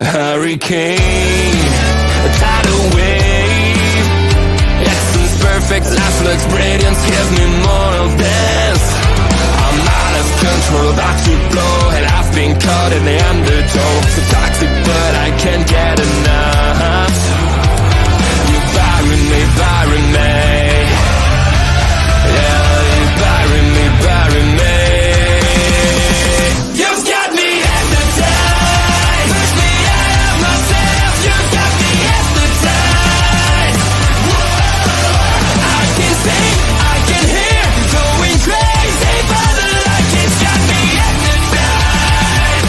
Hurricane, a tidal wave. Essence perfect, life looks brilliant. Give me more of this. I'm out of control, about to blow, and I've been caught in the undertow. So toxic, but I can't get enough. You bury me, bury me. Yeah, you bury me, bury me. You've got me hypnotized. Push me out of myself. You've got me hypnotized. Whoa. I can see, I can hear, going crazy by the light. It's got me hypnotized.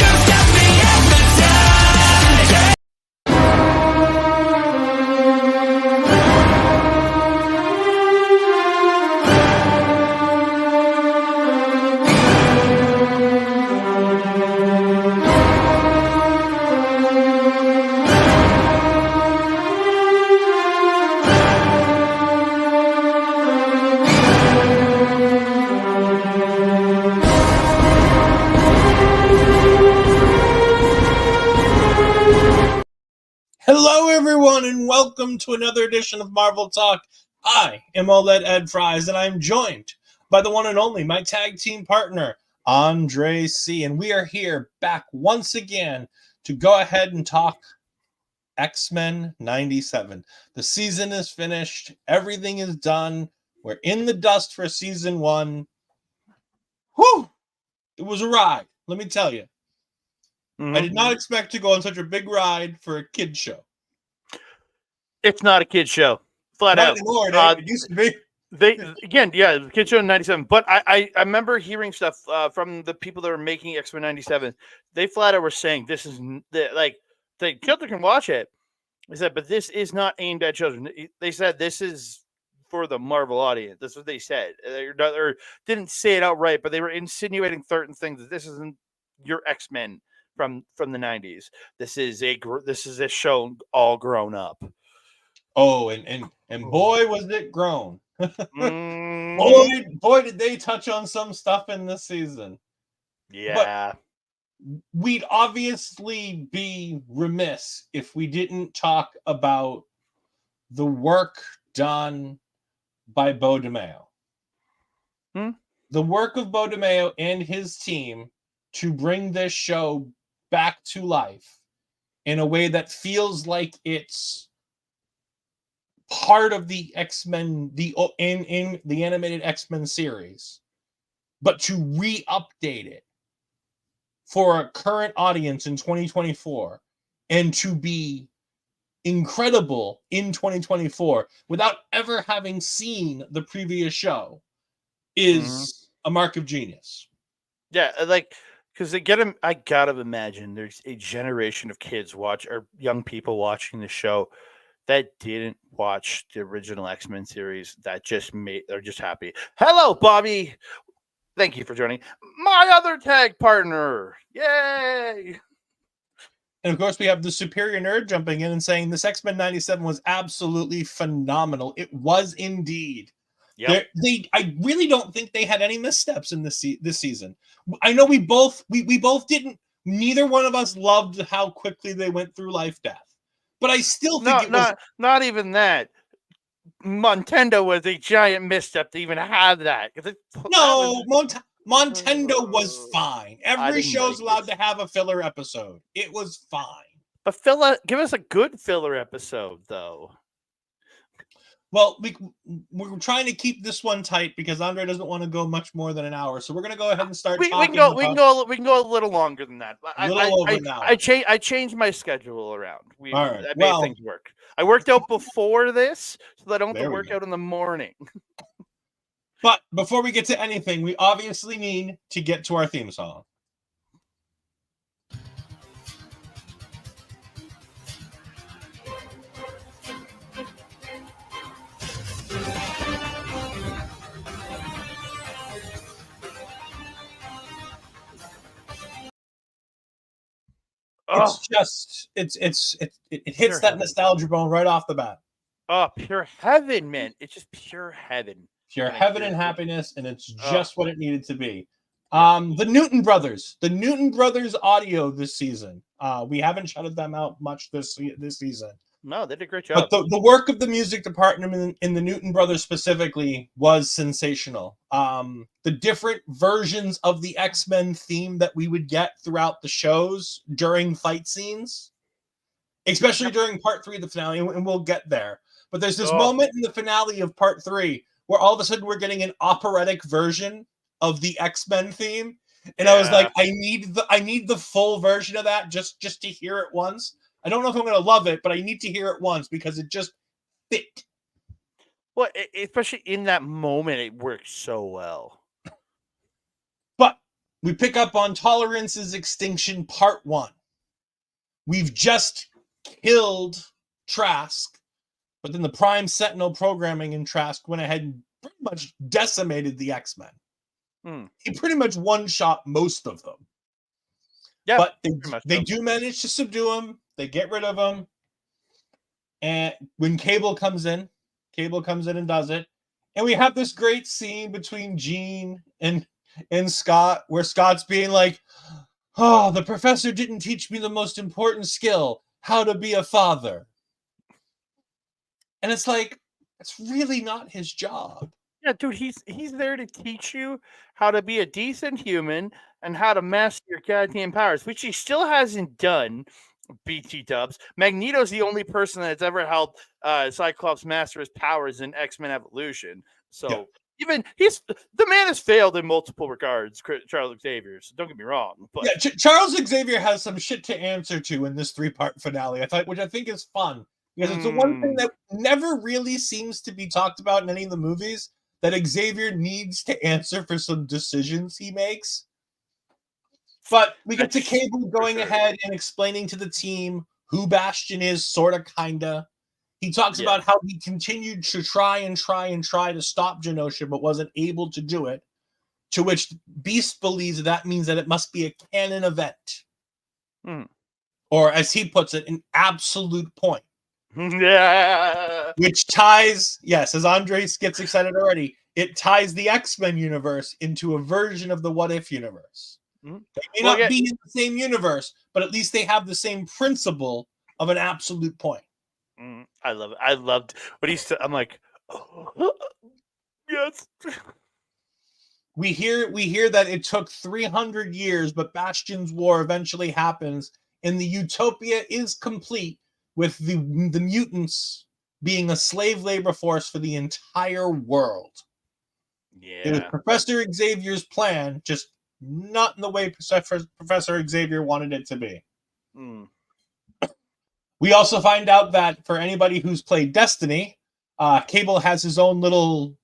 You've got me hypnotized. Hello, everyone, and welcome to another edition of Marvel Talk. I am Ol'Ed Ed Fries, and I'm joined by the one and only, my tag team partner, Andre C. And we are here back once again to go ahead and talk X-Men 97. The season is finished. Everything is done. We're in the dust for season 1. Whew! It was a ride, let me tell you. I did not expect to go on such a big ride for a kid's show. It's not a kid's show, flat Not out. anymore, Dave. It used to be. The kid's show in '97. But I remember hearing stuff from the people that were making X-Men '97. They flat out were saying this is like the children can watch it. They said, but this is not aimed at children. They said this is for the Marvel audience. That's what they said. They didn't say it outright, but they were insinuating certain things that this isn't your X-Men from the 90s. This is a show all grown up. Oh, and boy was it grown. Boy did they touch on some stuff in this season. Yeah. But we'd obviously be remiss if we didn't talk about the work done by Beau DeMayo. The work of Beau DeMayo and his team to bring this show back to life in a way that feels like it's part of the X-Men, in the animated X-Men series, but to re-update it for a current audience in 2024 and to be incredible in 2024 without ever having seen the previous show is a mark of genius. Yeah, because I gotta imagine there's a generation of kids or young people watching the show that didn't watch the original X-Men series they're just happy. Hello, Bobby. Thank you for joining. My other tag partner. Yay! And of course, we have the superior nerd jumping in and saying this X-Men 97 was absolutely phenomenal. It was indeed. Yep. I really don't think they had any missteps in this season. I know we both didn't. Neither one of us loved how quickly they went through life death. But I still think not even that. Montendo was a giant misstep to even have that. Montendo was fine. Every show's allowed to have a filler episode. It was fine. But give us a good filler episode, though. Well, we're trying to keep this one tight because Andre doesn't want to go much more than an hour. So we're going to go ahead and start talking. We can go a little longer than that. Over an hour. I changed my schedule around. All right. I made things work. I worked out before this so that I don't have to work out in the morning. But before we get to anything, we obviously need to get to our theme song. It hits that nostalgia bone right off the bat. Oh, pure heaven, man. It's just pure heaven. Pure Thank heaven you. and happiness, and it's Oh. just what it needed to be. The Newton Brothers audio this season. We haven't shouted them out much this season. No, they did a great But job. the work of the music department in the Newton Brothers specifically was sensational. The different versions of the X-Men theme that we would get throughout the shows during fight scenes, especially during part 3 of the finale, and we'll get there. But there's this moment in the finale of part 3 where all of a sudden we're getting an operatic version of the X-Men theme. And I was like, I need the full version of that just to hear it once. I don't know if I'm going to love it, but I need to hear it once because it just fit. Well, especially in that moment, it works so well. But we pick up on Tolerance's Extinction Part 1. We've just killed Trask, but then the Prime Sentinel programming in Trask went ahead and pretty much decimated the X-Men. He pretty much one-shot most of them. Yeah, but they do manage to subdue him. They get rid of him. And when Cable comes in and does it. And we have this great scene between Jean and Scott, where Scott's being like, oh, the professor didn't teach me the most important skill, how to be a father. And it's like, it's really not his job. Yeah, dude, he's there to teach you how to be a decent human and how to master your goddamn powers, which he still hasn't done. BT dubs. Magneto's the only person that's ever held Cyclops master his powers in X-Men Evolution. So even the man has failed in multiple regards, Charles Xavier. So don't get me wrong. But Charles Xavier has some shit to answer to in this 3-part finale, which I think is fun. Because it's the one thing that never really seems to be talked about in any of the movies, that Xavier needs to answer for some decisions he makes. But we get to Cable going ahead and explaining to the team who Bastion is, sort of, kind of. He talks about how he continued to try to stop Genosha, but wasn't able to do it. To which Beast believes that means that it must be a canon event. Or, as he puts it, an absolute point. Which ties, as Andres gets excited already, it ties the X-Men universe into a version of the What If universe. They may not be in the same universe, but at least they have the same principle of an absolute point. I love it. I loved what he said. I'm like, yes. We hear that it took 300 years, but Bastion's War eventually happens, and the utopia is complete with the mutants being a slave labor force for the entire world. It was Professor Xavier's plan, just not in the way Professor Xavier wanted it to be. We also find out that for anybody who's played Destiny, Cable has his own little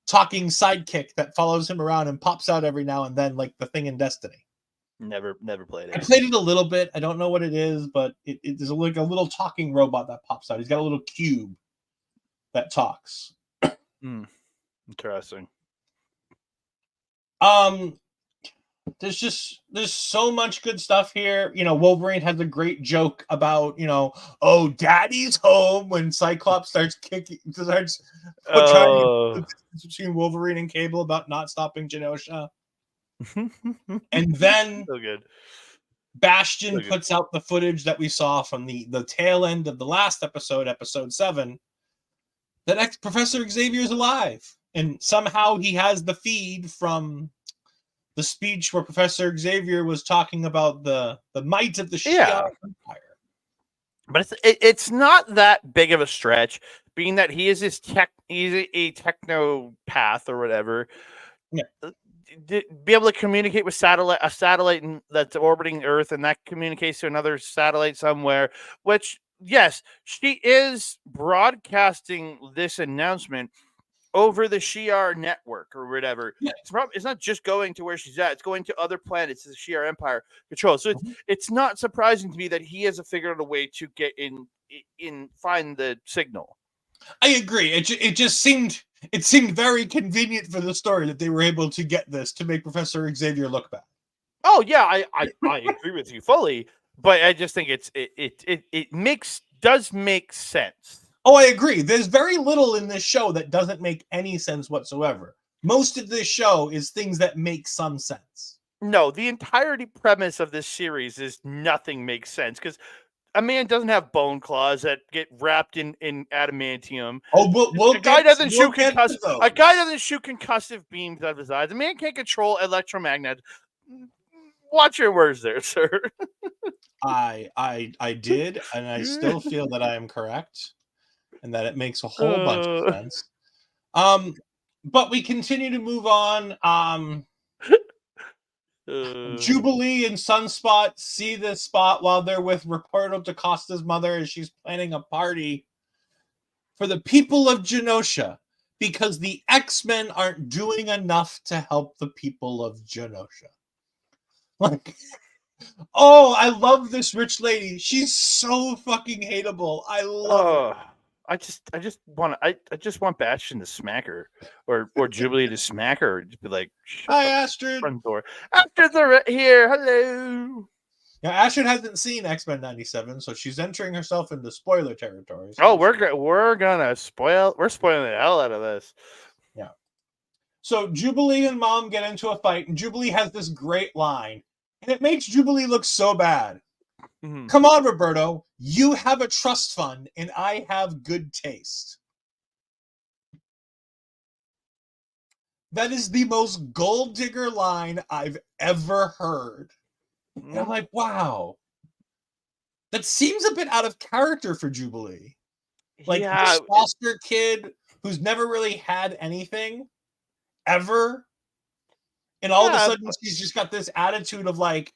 talking sidekick that follows him around and pops out every now and then, like the thing in Destiny. Never played it. I played it a little bit. I don't know what it is, but it is like a little talking robot that pops out. He's got a little cube that talks. Interesting. There's so much good stuff here. Wolverine has a great joke about, oh, daddy's home, when Cyclops starts trying to between Wolverine and Cable about not stopping Genosha. And then so good. Bastion puts out the footage that we saw from the tail end of the last episode 7, that Professor Xavier is alive. And somehow he has the feed from the speech where Professor Xavier was talking about the might of the Shi'ar Empire. But it's not that big of a stretch, being that he is he's a technopath or whatever. Be able to communicate with a satellite that's orbiting Earth, and that communicates to another satellite somewhere. Which, yes, she is broadcasting this announcement over the Shi'ar network or whatever. It's not just going to where she's at; it's going to other planets the Shi'ar Empire controls. So it's not surprising to me that he has figured out a way to get in find the signal. I agree. It just seemed very convenient for the story that they were able to get this to make Professor Xavier look bad. Oh yeah, I agree with you fully, but I just think it does make sense. Oh, I agree. There's very little in this show that doesn't make any sense whatsoever. Most of this show is things that make some sense. No, the entirety premise of this series is nothing makes sense because a man doesn't have bone claws that get wrapped in adamantium. Oh, we'll A guy get doesn't to shoot concussive. those. A guy doesn't shoot concussive beams out of his eyes. A man can't control electromagnets. Watch your words there, sir. I did, and I still feel that I am correct, and that it makes a whole bunch of sense. But we continue to move on. Jubilee and Sunspot see this spot while they're with Roberto DaCosta's mother as she's planning a party for the people of Genosha because the X-Men aren't doing enough to help the people of Genosha. Like, oh, I love this rich lady. She's so fucking hateable. I love her. I just want Bastion to smack her, or Jubilee to smack her. Just be like, hi, Astrid. Front door. Astrid's here. Hello. Now, Astrid hasn't seen X-Men 97, so she's entering herself into spoiler territory. So we're spoiling the hell out of this. Yeah. So Jubilee and Mom get into a fight, and Jubilee has this great line, and it makes Jubilee look so bad. Mm-hmm. Come on, Roberto. You have a trust fund, and I have good taste. That is the most gold digger line I've ever heard. And I'm like, wow. That seems a bit out of character for Jubilee. Like, this foster kid who's never really had anything ever. And all of a sudden, she's just got this attitude of like,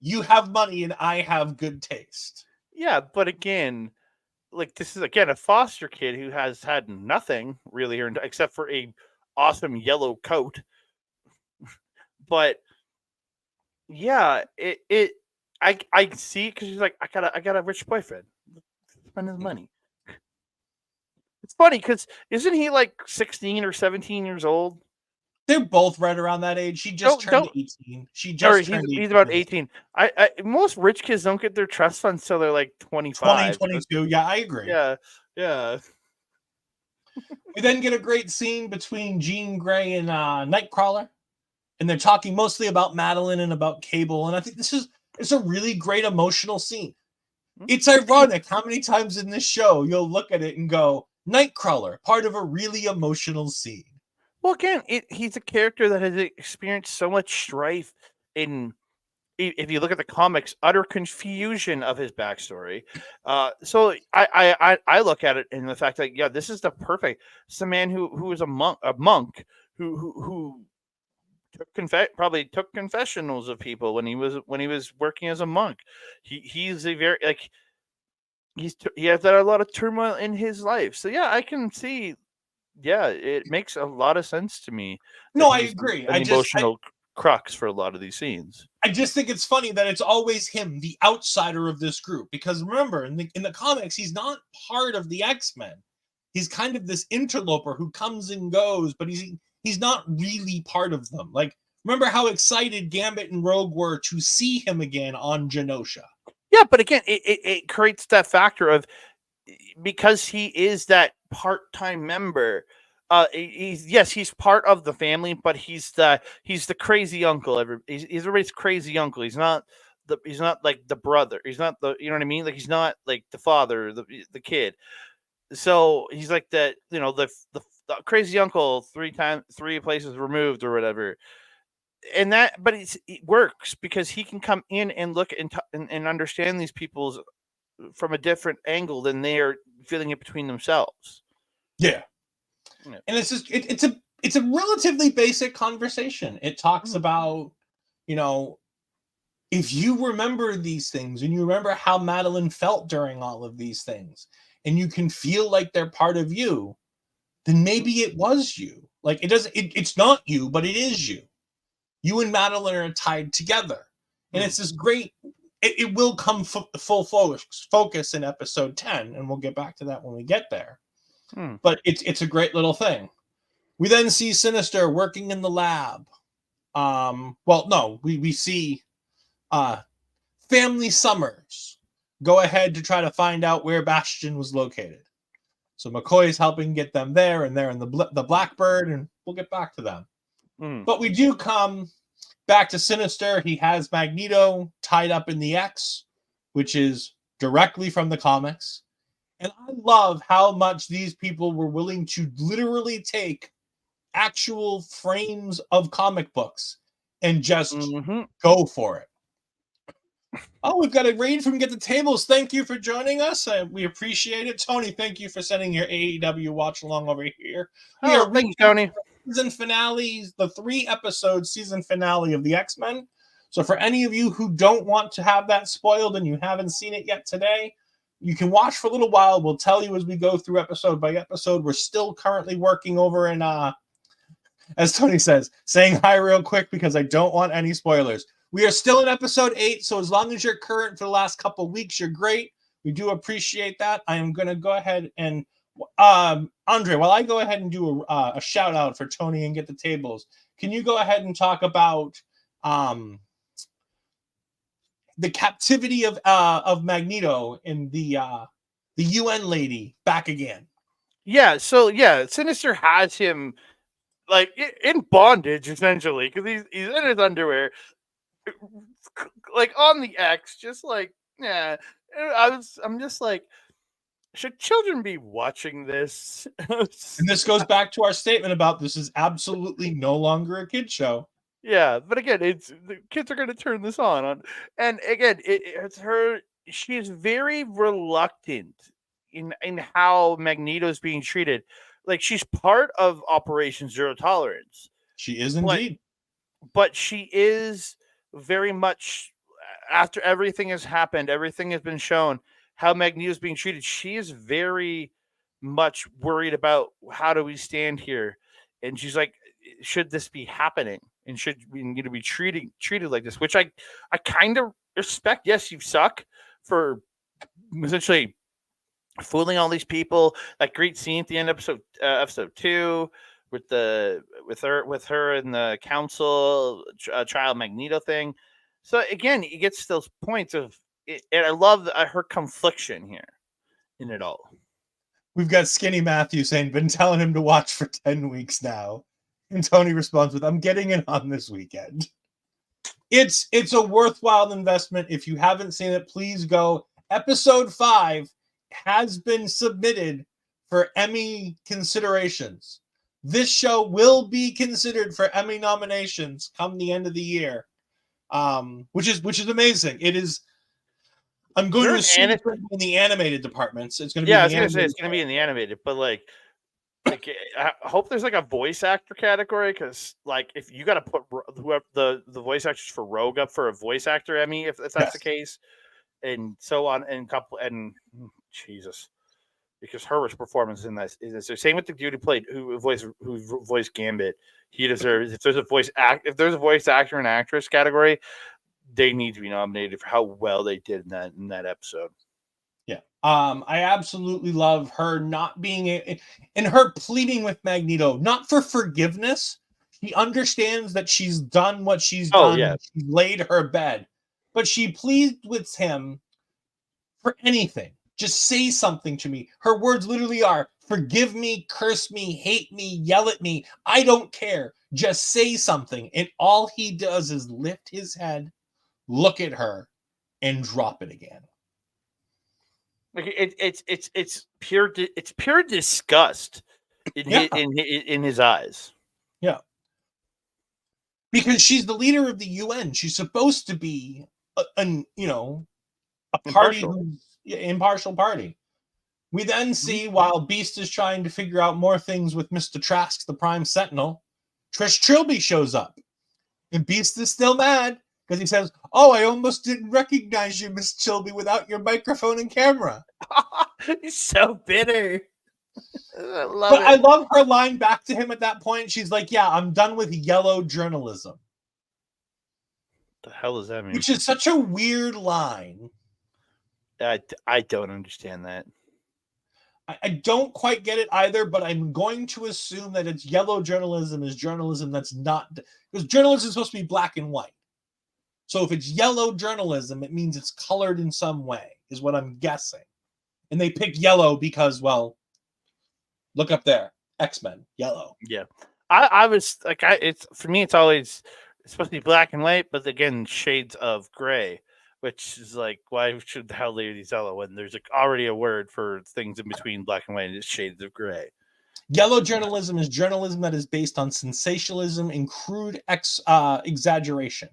you have money and I have good taste. Yeah, but again, like, this is again a foster kid who has had nothing really earned except for a awesome yellow coat. But yeah, I see, because she's like, I got a rich boyfriend. Spend his money. It's funny because isn't he like 16 or 17 years old? They're both right around that age. She just turned 18. She just turned 18. He's about 18. Most rich kids don't get their trust funds till they're like 25. 22. Yeah, I agree. Yeah. We then get a great scene between Jean Grey and Nightcrawler, and they're talking mostly about Madeline and about Cable. And I think it's a really great emotional scene. It's ironic how many times in this show you'll look at it and go, Nightcrawler, part of a really emotional scene. Well, again, he's a character that has experienced so much strife in, if you look at the comics, utter confusion of his backstory. So I look at it in the fact that, yeah, this is the perfect. It's a man who was a monk who probably took confessionals of people when he was working as a monk. He's a very like he has had a lot of turmoil in his life. So yeah, I can see. Yeah, it makes a lot of sense to me. No, I agree. An emotional crux for a lot of these scenes. I just think it's funny that it's always him, the outsider of this group. Because remember, in the comics, he's not part of the X-Men. He's kind of this interloper who comes and goes, but he's not really part of them. Like, remember how excited Gambit and Rogue were to see him again on Genosha. Yeah, but again, it creates that factor of, because he is that part-time member, he's part of the family, but he's the crazy uncle. He's everybody's crazy uncle. He's not like the brother. He's not the, you know what I mean? Like, he's not like the father, the kid. So he's like the crazy uncle, three places removed or whatever. And that, but it works because he can come in and look and understand these people's from a different angle than they are feeling it between themselves. Yeah. And it's just it's a relatively basic conversation. It talks about, if you remember these things and you remember how Madeline felt during all of these things, and you can feel like they're part of you, then maybe it was you. Like, it's not you, but it is you. You and Madeline are tied together. And it's this great. It will come full focus in episode 10, and we'll get back to that when we get there. But it's a great little thing. We then see Sinister working in the lab. We see Family Summers go ahead to try to find out where Bastion was located. So McCoy is helping get them there, and they're in the Blackbird, and we'll get back to them. But we do come back to Sinister. He has Magneto tied up in the X, which is directly from the comics. And I love how much these people were willing to literally take actual frames of comic books and just go for it. Oh, we've got a raid from Get the Tables. Thank you for joining us. We appreciate it. Tony, thank you for sending your AEW watch along over here. Thank you, Tony. Season finales, the 3-episode season finale of the X-Men. So for any of you who don't want to have that spoiled and you haven't seen it yet today, you can watch for a little while. We'll tell you as we go through episode by episode. We're still currently working over in, as Tony says, saying hi real quick because I don't want any spoilers. We are still in episode 8, so as long as you're current for the last couple weeks, you're great. We do appreciate that. I am going to go ahead and, Andre, while I go ahead and do a shout out for Tony and Get the Tables, can you go ahead and talk about the captivity of Magneto and the UN lady back again? Yeah, so Sinister has him like in bondage essentially because he's in his underwear, like on the X, just like yeah. I'm just like, should children be watching this? And this goes back to our statement about this is absolutely no longer a kid show. Yeah, but again, the kids are going to turn this on, and again, it's her. She's very reluctant in how Magneto's being treated. Like she's part of Operation Zero Tolerance. She is indeed, but she is very much after everything has happened, everything has been shown how Magneto's being treated. She is very much worried about how do we stand here, and she's like, should this be happening? And should we need to be treated like this? Which I kind of respect. Yes, you suck for essentially fooling all these people. That great scene at the end of episode 2 with her and the council trial Magneto thing. So again, it gets those points of it, and I love her confliction here in it all. We've got Skinny Matthew saying, been telling him to watch for 10 weeks now. And Tony responds with, I'm getting it on this weekend. It's a worthwhile investment. If you haven't seen it, please go. Episode 5 has been submitted for Emmy considerations. This show will be considered for Emmy nominations come the end of the year, which is amazing. It is. I'm going to assume in the animated departments. It's going to be. Yeah, I was going to say it's going to be in the animated, but like I hope there's like a voice actor category because like if you got to put whoever the voice actors for Rogue up for a voice actor Emmy if that's the case, and so on and Jesus, because her performance in this is the same with the dude who voiced Gambit. He deserves if there's a voice actor and actress category, they need to be nominated for how well they did in that episode. Yeah. I absolutely love her not being and her pleading with Magneto, not for forgiveness. She understands that she's done what she's done. Yeah. She's laid her bed, but she pleads with him for anything. Just say something to me. Her words literally are, forgive me, curse me, hate me, yell at me. I don't care. Just say something. And all he does is lift his head, look at her, and drop it again. Like it's pure disgust in his eyes. Yeah, because she's the leader of the UN. She's supposed to be a party who's impartial party. We then see while Beast is trying to figure out more things with Mr. Trask, the Prime Sentinel, Trish Trilby shows up, and Beast is still mad. Because he says, oh, I almost didn't recognize you, Miss Chilby, without your microphone and camera. He's so bitter. I love her line back to him at that point. She's like, yeah, I'm done with yellow journalism. The hell does that mean? Which is such a weird line. I don't understand that. I don't quite get it either, but I'm going to assume that it's yellow journalism is journalism that's not... Because journalism is supposed to be black and white. So if it's yellow journalism, it means it's colored in some way, is what I'm guessing. And they pick yellow because, well, Look up there. X-Men, yellow. Yeah. I was like, it's for me, it's always it's supposed to be black and white, but again, shades of gray, which is like, why should the hell ladies yellow when there's like already a word for things in between black and white and it's shades of gray? Yellow journalism is journalism that is based on sensationalism and crude exaggeration.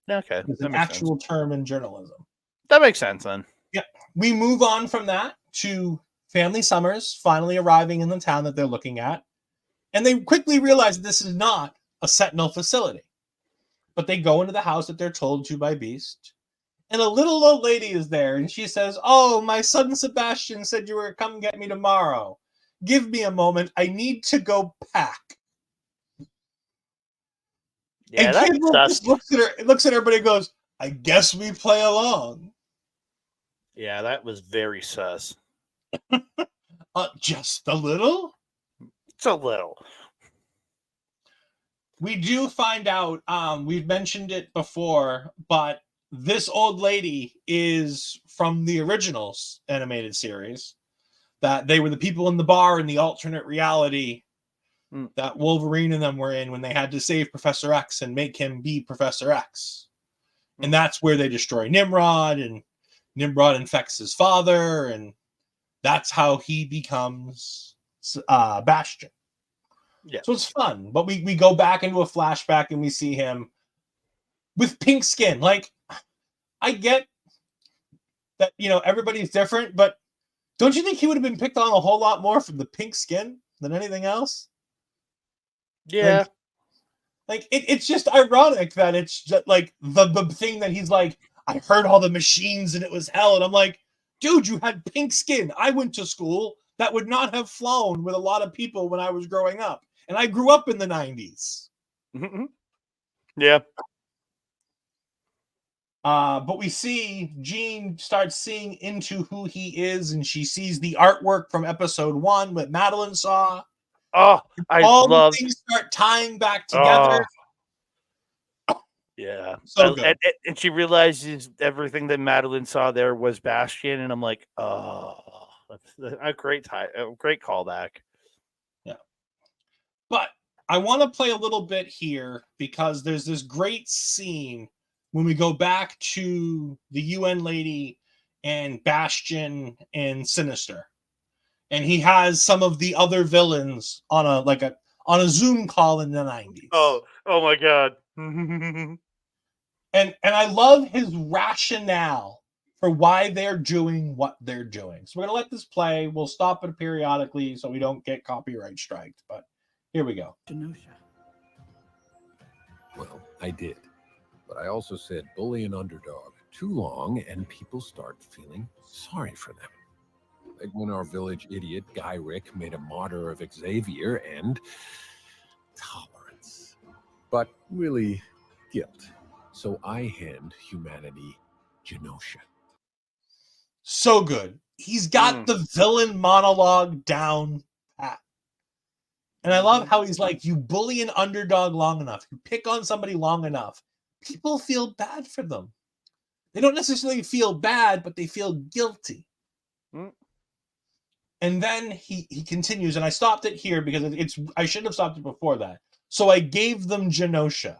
Okay, It's that an makes actual sense. term in journalism. That makes sense then. Yeah. We move on from that to Family Summers finally arriving in the town that they're looking at. And they quickly realize that this is not a Sentinel facility. But they go into the house that they're told to by Beast. And a little old lady is there, and she says, "Oh, my son Sebastian said you were come get me tomorrow. Give me a moment. I need to go pack." Yeah, And that's Kid just looks at everybody and goes, "I guess we play along." Yeah, that was very sus. Just a little? It's a little. We do find out, we've mentioned it before, but this old lady is from the originals animated series. That they were the people in the bar in the alternate reality that Wolverine and them were in when they had to save Professor X and make him be Professor X. And that's where they destroy Nimrod, and Nimrod infects his father, and that's how he becomes Bastion. Yeah. So it's fun. But we go back into a flashback and we see him with pink skin. Like, I get that, everybody's different, but don't you think he would have been picked on a whole lot more for the pink skin than anything else? Yeah. Like it's just ironic that it's just like the thing that he's like, I heard all the machines and it was hell. And I'm like, dude, you had pink skin. I went to school that would not have flown with a lot of people when I was growing up. And I grew up in the 90s. Mm-hmm. Yeah. But we see Jean starts seeing into who he is, and she sees the artwork from episode 1 that Madeline saw. Oh, all the things start tying back together. Yeah. So good. And she realizes everything that Madeline saw there was Bastion, and I'm like, oh, that's a great callback. Yeah. But I want to play a little bit here because there's this great scene when we go back to the UN lady and Bastion and Sinister. And he has some of the other villains on a Zoom call in the 90s. Oh my God. and I love his rationale for why they're doing what they're doing. So we're going to let this play. We'll stop it periodically so we don't get copyright striked. But here we go. Well, I did. But I also said bully an underdog too long and people start feeling sorry for them. Like when our village idiot, Guy Rick, made a martyr of Xavier, and tolerance. But really, guilt. So I hand humanity Genosha. So good. He's got the villain monologue down pat. And I love how he's like, you bully an underdog long enough, you pick on somebody long enough, people feel bad for them. They don't necessarily feel bad, but they feel guilty. And then he continues, and I stopped it here because I should have stopped it before that. So I gave them Genosha.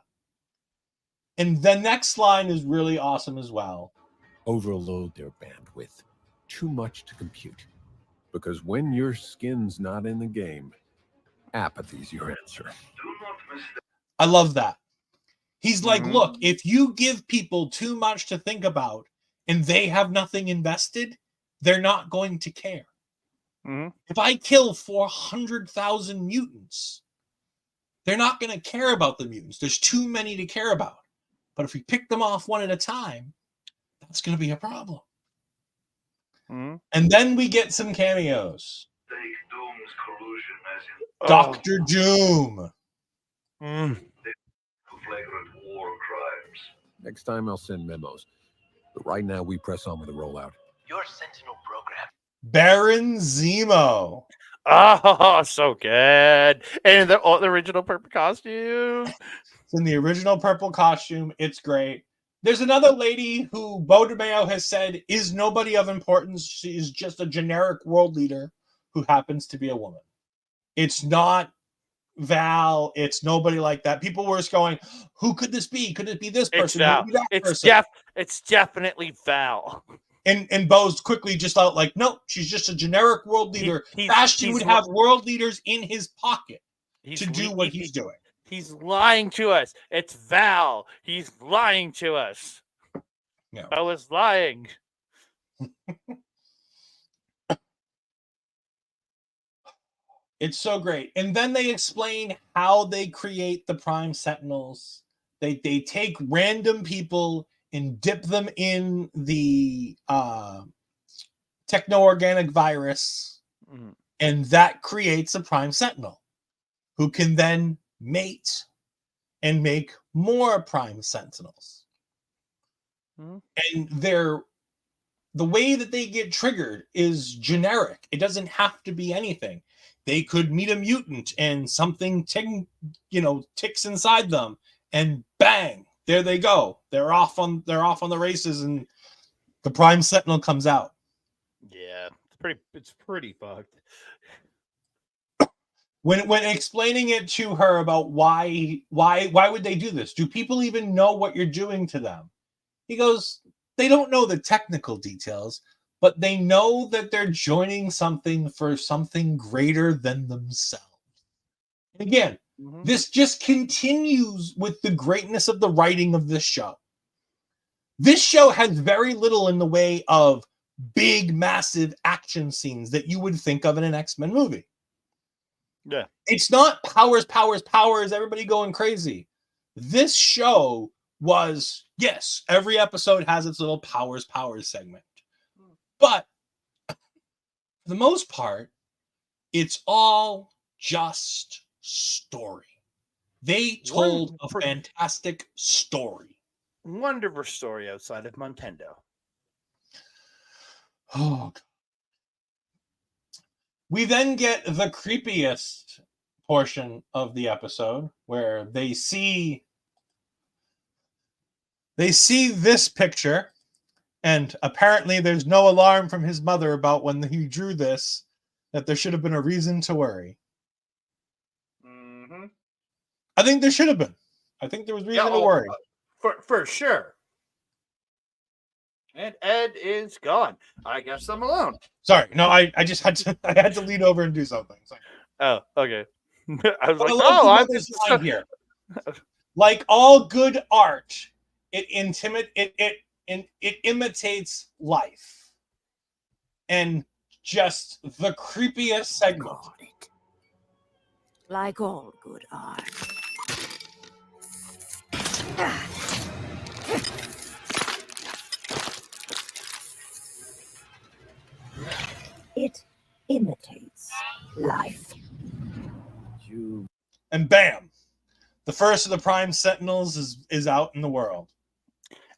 And the next line is really awesome as well. Overload their bandwidth. Too much to compute. Because when your skin's not in the game, apathy's your answer. I love that. He's like, look, if you give people too much to think about and they have nothing invested, they're not going to care. If I kill 400,000 mutants, they're not going to care about the mutants. There's too many to care about. But if we pick them off one at a time, that's going to be a problem. And then we get some cameos. Dr. Doom. Next time I'll send memos. But right now we press on with the rollout. Your Sentinel program. Baron Zemo. Oh, so good. And the original purple costume. It's in the original purple costume. It's great. There's another lady who Bo DeMeo has said is nobody of importance. She is just a generic world leader who happens to be a woman. It's not Val. It's nobody like that. People were just going, who could this be? Could it be this It's person? Val. Could it be that It's person? It's definitely Val. And Bo's quickly just out like, nope, she's just a generic world leader. Bastion would have world leaders in his pocket to do what he's doing. He's lying to us. It's Val. He's lying to us. Yeah. I was lying. It's so great. And then they explain how they create the Prime Sentinels. They take random people and dip them in the techno-organic virus, and that creates a Prime Sentinel who can then mate and make more Prime Sentinels. And the way that they get triggered is generic. It doesn't have to be anything. They could meet a mutant and something ticks inside them, and bang, there they go. They're off on the races, and the Prime Sentinel comes out. Yeah, it's pretty fucked. When explaining it to her about why would they do this? Do people even know what you're doing to them? He goes, they don't know the technical details, but they know that they're joining something for something greater than themselves. And again, this just continues with the greatness of the writing of this show. This show has very little in the way of big, massive action scenes that you would think of in an X-Men movie. Yeah. It's not powers, everybody going crazy. This show was, yes, every episode has its little powers segment. But for the most part, it's all just story. They told a fantastic story. Wonderful story outside of Nintendo. Oh, God. We then get the creepiest portion of the episode where they see this picture, and apparently there's no alarm from his mother about when he drew this, that there should have been a reason to worry. I think there should have been. I think there was reason to worry. For sure. And Ed is gone. I guess I'm alone. Sorry, no, I just had to lean over and do something. Sorry. Oh, okay. I was But like, I love I'm this line here. Like all good art, it imitates life, and just the creepiest segment. Like all good art. It imitates life. And bam, the first of the Prime Sentinels is out in the world.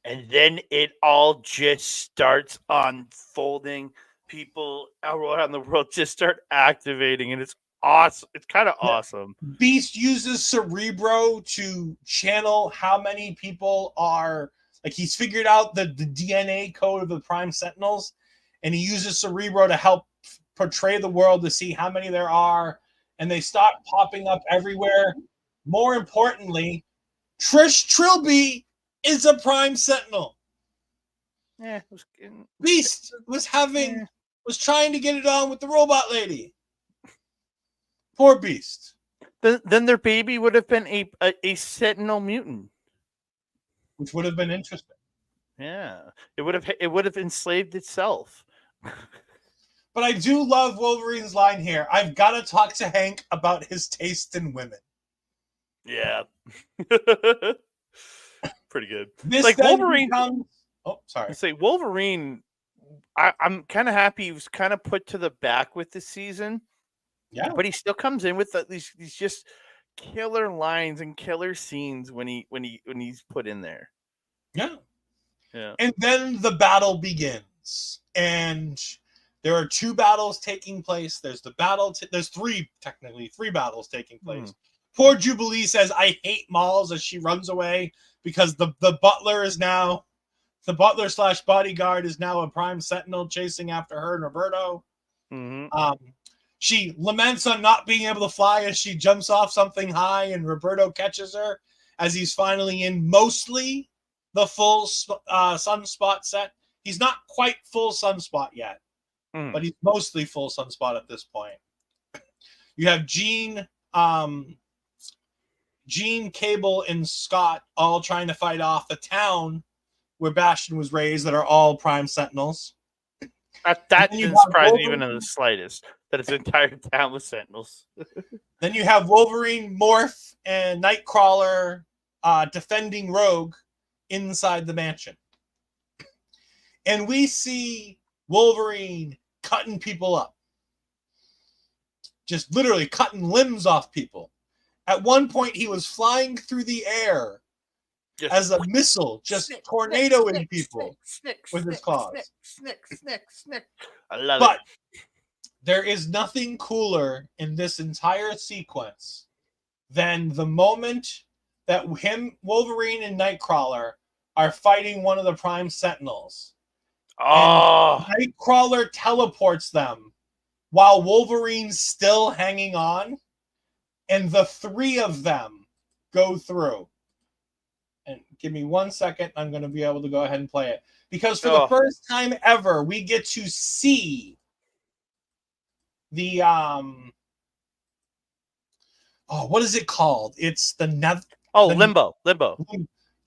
And then it all just starts unfolding. People around the world just start activating, and it's awesome. It's kind of awesome. Beast uses Cerebro to channel how many people are, like, he's figured out the DNA code of the Prime Sentinels, and he uses Cerebro to help portray the world to see how many there are, and they start popping up everywhere. More importantly, Trish Trilby is a Prime Sentinel. Yeah, Beast was trying to get it on with the robot lady. Poor Beast. Then their baby would have been a Sentinel mutant, which would have been interesting. Yeah, it would have enslaved itself. But I do love Wolverine's line here. I've got to talk to Hank about his taste in women. Yeah. Pretty good. This like Wolverine. Sorry. Say Wolverine. I'm kind of happy he was kind of put to the back with this season. Yeah. But he still comes in with these just killer lines and killer scenes when he's put in there. Yeah. Yeah. And then the battle begins. And there are two battles taking place. There's the battle. There's three battles taking place. Poor Jubilee says, I hate malls, as she runs away because the butler is now, the butler / bodyguard is now a Prime Sentinel chasing after her and Roberto. She laments on not being able to fly as she jumps off something high, and Roberto catches her as he's finally in mostly the full Sunspot set. He's not quite full Sunspot yet, but he's mostly full Sunspot at this point. You have Jean, Cable, and Scott all trying to fight off the town where Bastion was raised that are all Prime Sentinels. That didn't surprise me even in the slightest, that his entire town was Sentinels. Then you have Wolverine, Morph, and Nightcrawler defending Rogue inside the mansion. And we see Wolverine cutting people up. Just literally cutting limbs off people. At one point, he was flying through the air as a missile, just tornadoing people with his claws. I love but it. There is nothing cooler in this entire sequence than the moment that Wolverine and Nightcrawler are fighting one of the Prime Sentinels. Oh, And Nightcrawler teleports them while Wolverine's still hanging on, and the three of them go through. And give me 1 second, I'm going to be able to go ahead and play it. Because for the first time ever, we get to see the what is it called? It's the Limbo.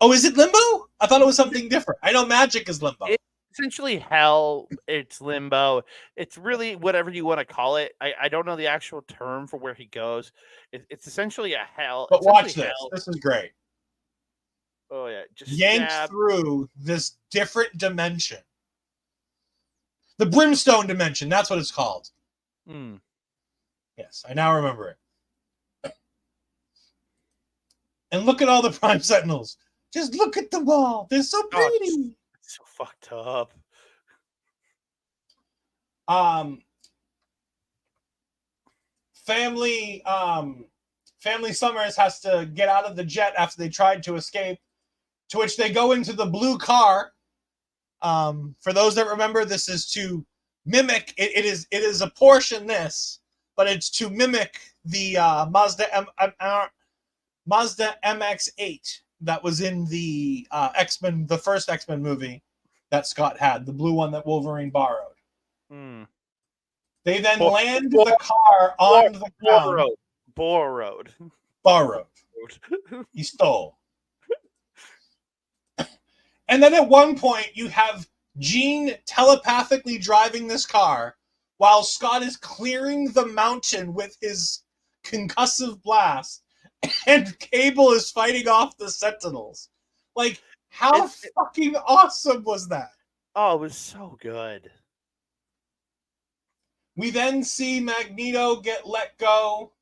Oh, is it Limbo? I thought it was something different. I know Magic is Limbo. It's essentially hell. It's Limbo. It's really whatever you want to call it. I don't know the actual term for where he goes. It's essentially a hell. But watch this. Hell. This is great. Oh yeah, just yanked through this different dimension. The Brimstone dimension. That's what it's called. Yes, I now remember it. And look at all the Prime Sentinels. Just look at them all. They're so pretty. It's so fucked up. Family Summers has to get out of the jet after they tried to escape, to which they go into the blue car. For those that remember, this is to mimic. It is a Porsche in this, but it's to mimic the Mazda MX-8 that was in the X-Men, the first X-Men movie that Scott had, the blue one that Wolverine borrowed. They then land the car on the ground. Borrowed. He stole. And then at one point, you have Jean telepathically driving this car while Scott is clearing the mountain with his concussive blast, and Cable is fighting off the Sentinels. Like, how fucking awesome was that? Oh, it was so good. We then see Magneto get let go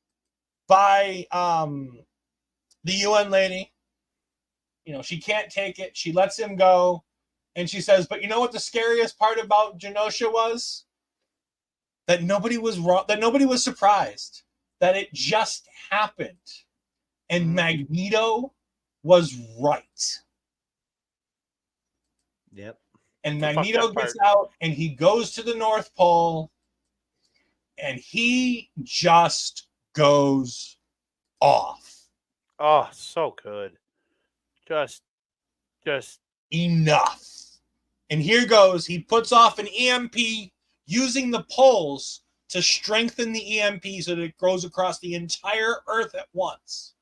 by the UN lady. You know, she can't take it. She lets him go. And she says, but you know what the scariest part about Genosha was? That nobody was wrong, that nobody was surprised. That it just happened. And Magneto was right. Yep. And Magneto gets out and he goes to the North Pole and he just goes off. Oh, so good. Just enough. And here goes. He puts off an EMP using the poles to strengthen the EMP so that it goes across the entire Earth at once,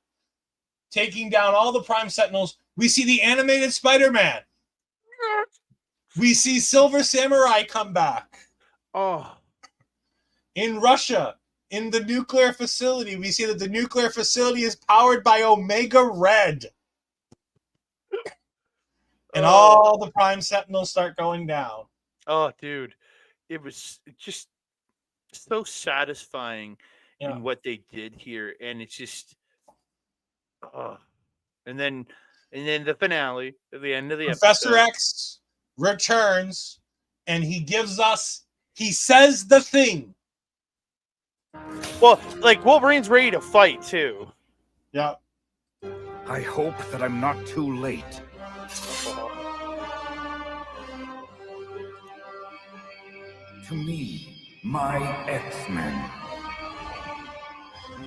taking down all the Prime Sentinels. We see the animated Spider-Man. We see Silver Samurai come back. Oh. In Russia, in the nuclear facility, we see that the nuclear facility is powered by Omega Red. And all the Prime Sentinels start going down. Oh, dude. It was just so satisfying in what they did here. And it's just... And then the finale at the end of the Professor episode. X returns, and he says the thing. Well, like, Wolverine's ready to fight, too. Yeah. I hope that I'm not too late. To me, my X-Men,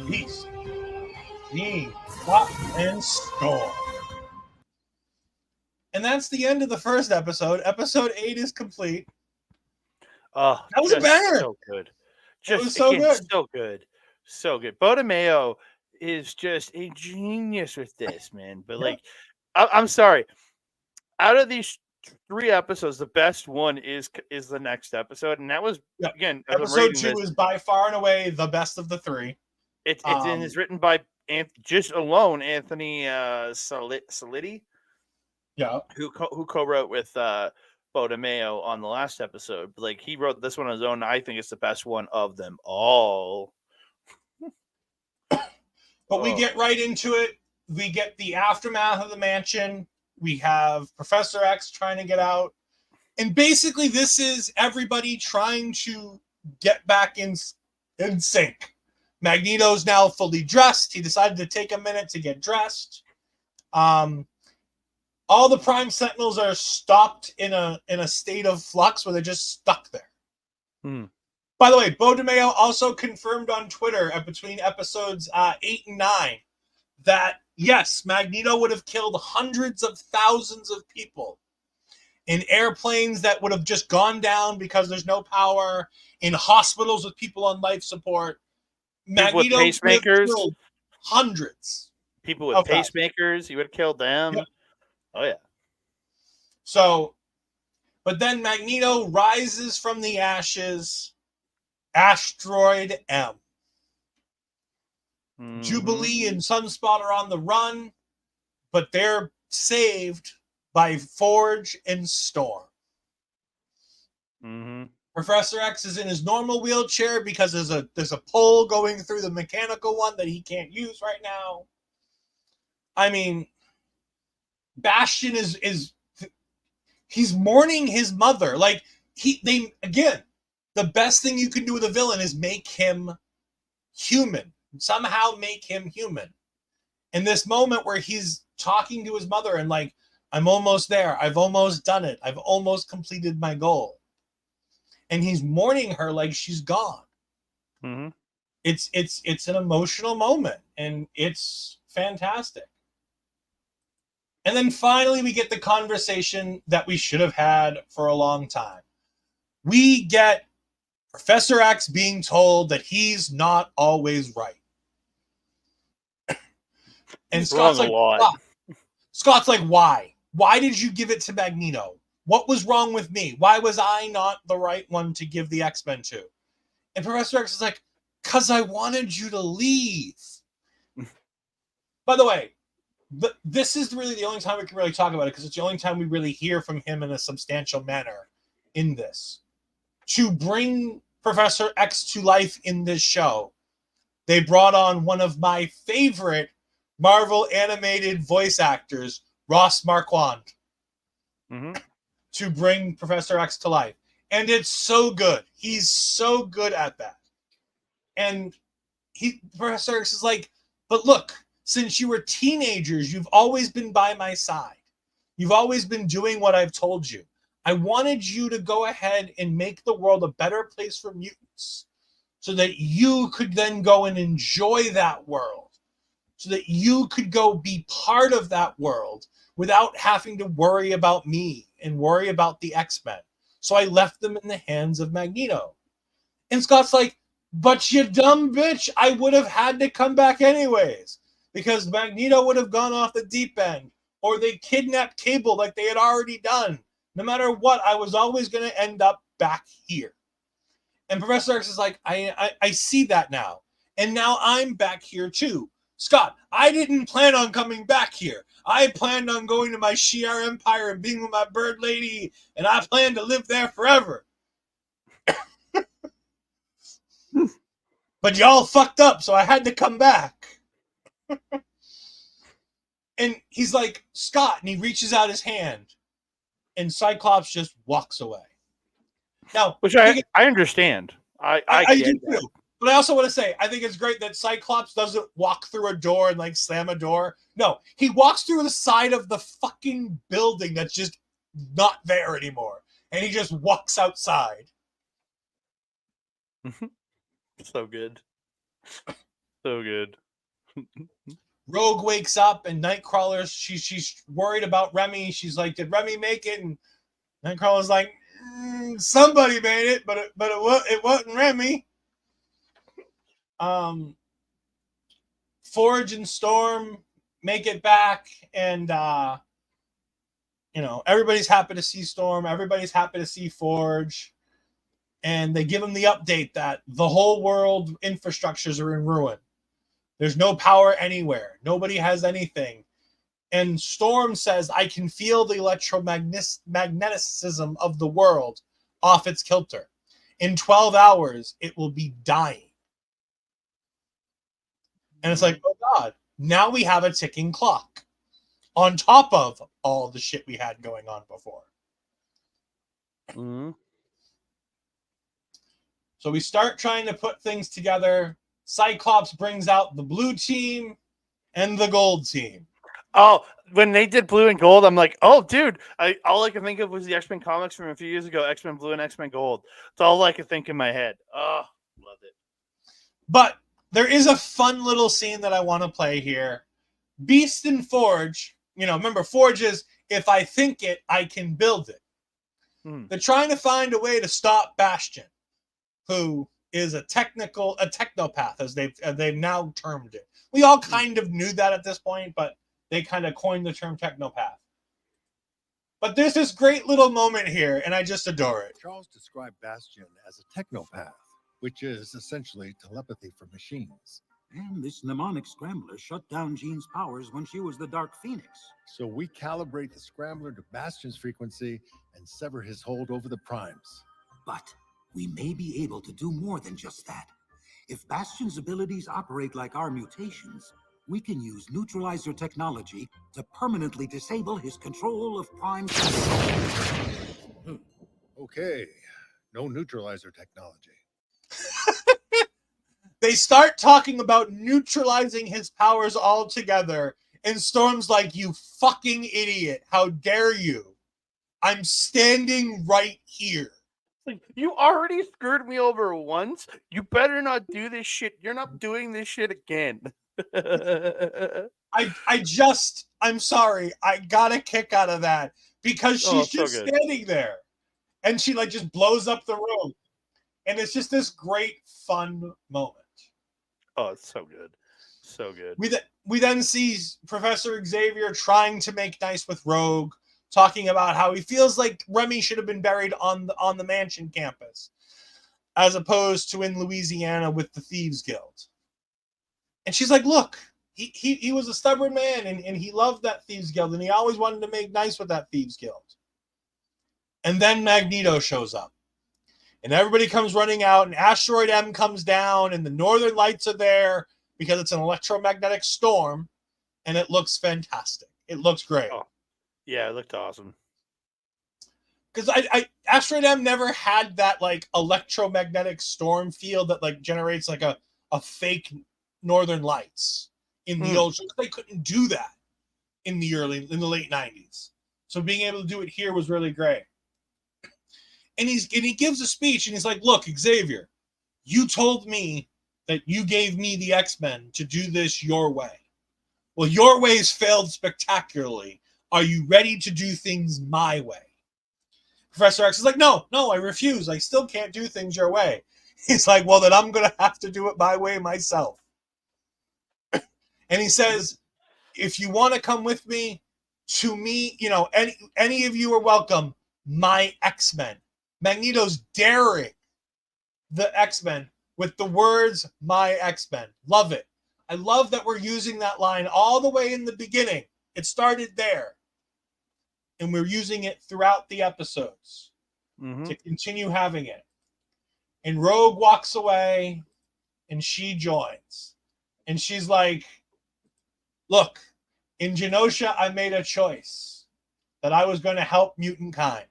Beast, Gene, Plot, and Storm. And that's the end of the first episode. Episode 8 is complete. Oh, That was a banger. So good. It was so good. So good. So good. Bo DeMeo is just a genius with this, man. But like, I'm sorry. Out of these 3 episodes, the best one is the next episode, and that was again episode 2 is by far and away the best of the 3. It's written by Anthony Soliti. Yeah, who co-wrote with Bo DeMeo on the last episode. Like, he wrote this one on his own. I think it's the best one of them all. But we get right into it. We get the aftermath of the mansion. We have Professor X trying to get out. And basically this is everybody trying to get back in sync. Magneto's now fully dressed. He decided to take a minute to get dressed. All the Prime Sentinels are stopped in a state of flux where they're just stuck there. By the way, Bo DeMeo also confirmed on Twitter between episodes 8 and 9 that, yes, Magneto would have killed hundreds of thousands of people in airplanes that would have just gone down because there's no power, in hospitals with people on life support. Magneto with pacemakers, hundreds. People with pacemakers, he would have killed them. Yep. Oh, yeah. So, but then Magneto rises from the ashes. Asteroid M. Jubilee and Sunspot are on the run, but they're saved by Forge and Storm. Professor X is in his normal wheelchair because there's a pole going through the mechanical one that he can't use right now. I mean, Bastion is he's mourning his mother. Like, the best thing you can do with a villain is make him human. Somehow make him human. In this moment where he's talking to his mother and like, I'm almost there. I've almost done it. I've almost completed my goal. And he's mourning her like she's gone. It's an emotional moment, and it's fantastic. And then finally we get the conversation that we should have had for a long time. We get Professor X being told that he's not always right. And Scott's like, why? Why did you give it to Magneto? What was wrong with me? Why was I not the right one to give the X-Men to? And Professor X is like, because I wanted you to leave. By the way, this is really the only time we can really talk about it, because it's the only time we really hear from him in a substantial manner in this. To bring Professor X to life in this show, they brought on one of my favorite Marvel animated voice actors, Ross Marquand, to bring Professor X to life. And it's so good. He's so good at that. And Professor X is like, but look, since you were teenagers, you've always been by my side. You've always been doing what I've told you. I wanted you to go ahead and make the world a better place for mutants so that you could then go and enjoy that world, so that you could go be part of that world without having to worry about me and worry about the X-Men. So I left them in the hands of Magneto. And Scott's like, but you dumb bitch, I would have had to come back anyways, because Magneto would have gone off the deep end, or they kidnapped Cable like they had already done. No matter what, I was always going to end up back here. And Professor X is like, I see that now. And now I'm back here too. Scott, I didn't plan on coming back here. I planned on going to my Shi'ar Empire and being with my bird lady, and I plan to live there forever. But y'all fucked up, so I had to come back. And he's like, Scott, and he reaches out his hand, and Cyclops just walks away. Now, which I understand. I do too. But I also want to say, I think it's great that Cyclops doesn't walk through a door and like slam a door. No, he walks through the side of the fucking building that's just not there anymore. And he just walks outside. So good. So good. Rogue wakes up and Nightcrawler's she's worried about Remy. She's like, "Did Remy make it?" And Nightcrawler's like, "Somebody made it, but it wasn't Remy." Forge and Storm make it back, and everybody's happy to see Storm. Everybody's happy to see Forge, and they give him the update that the whole world infrastructures are in ruin. There's no power anywhere. Nobody has anything. And Storm says, I can feel the electromagneticism of the world off its kilter. In 12 hours, it will be dying. And it's like, oh God, now we have a ticking clock on top of all the shit we had going on before. Mm-hmm. So we start trying to put things together. Cyclops brings out the blue team and the gold team. Oh, when they did blue and gold, I'm like, oh, dude. All I could think of was the X-Men comics from a few years ago, X-Men Blue and X-Men Gold. It's all I could think in my head. Oh, loved it. But there is a fun little scene that I want to play here. Beast and Forge, remember, Forge is, if I think it, I can build it. They're trying to find a way to stop Bastion, who is a technopath, as they've now termed it. We all kind of knew that at this point, but they kind of coined the term technopath. But there's this great little moment here, and I just adore it. Charles described Bastion as a technopath, which is essentially telepathy for machines. And this mnemonic scrambler shut down Jean's powers when she was the Dark Phoenix. So we calibrate the scrambler to Bastion's frequency and sever his hold over the primes. But we may be able to do more than just that. If Bastion's abilities operate like our mutations, we can use neutralizer technology to permanently disable his control of prime. Okay, no neutralizer technology. They start talking about neutralizing his powers altogether, and Storm's like, you fucking idiot. How dare you? I'm standing right here. Like, you already screwed me over once. You better not do this shit. You're not doing this shit again. I'm sorry. I got a kick out of that because she's just standing there and she just blows up the room. And it's just this great fun moment. Oh, it's so good. So good. We then see Professor Xavier trying to make nice with Rogue, talking about how he feels like Remy should have been buried on the Mansion campus, as opposed to in Louisiana with the Thieves Guild. And she's like, look, he was a stubborn man, and he loved that Thieves Guild, and he always wanted to make nice with that Thieves Guild. And then Magneto shows up. And everybody comes running out, and Asteroid M comes down, and the Northern Lights are there because it's an electromagnetic storm, and it looks fantastic. It looks great. Oh, yeah, it looked awesome. Because Asteroid M never had that electromagnetic storm field that generates a fake Northern Lights in the old show. They couldn't do that in the late 90s. So being able to do it here was really great. And he gives a speech, and he's like, look, Xavier, you told me that you gave me the X-Men to do this your way. Well, your ways failed spectacularly. Are you ready to do things my way? Professor X is like, no, I refuse. I still can't do things your way. He's like, well, then I'm going to have to do it my way myself. And he says, if you want to come with me, to me, any of you are welcome. My X-Men. Magneto's daring the X-Men with the words, my X-Men. Love it. I love that we're using that line all the way in the beginning. It started there. And we're using it throughout the episodes to continue having it. And Rogue walks away, and she joins. And she's like, look, in Genosha, I made a choice that I was going to help mutant kind.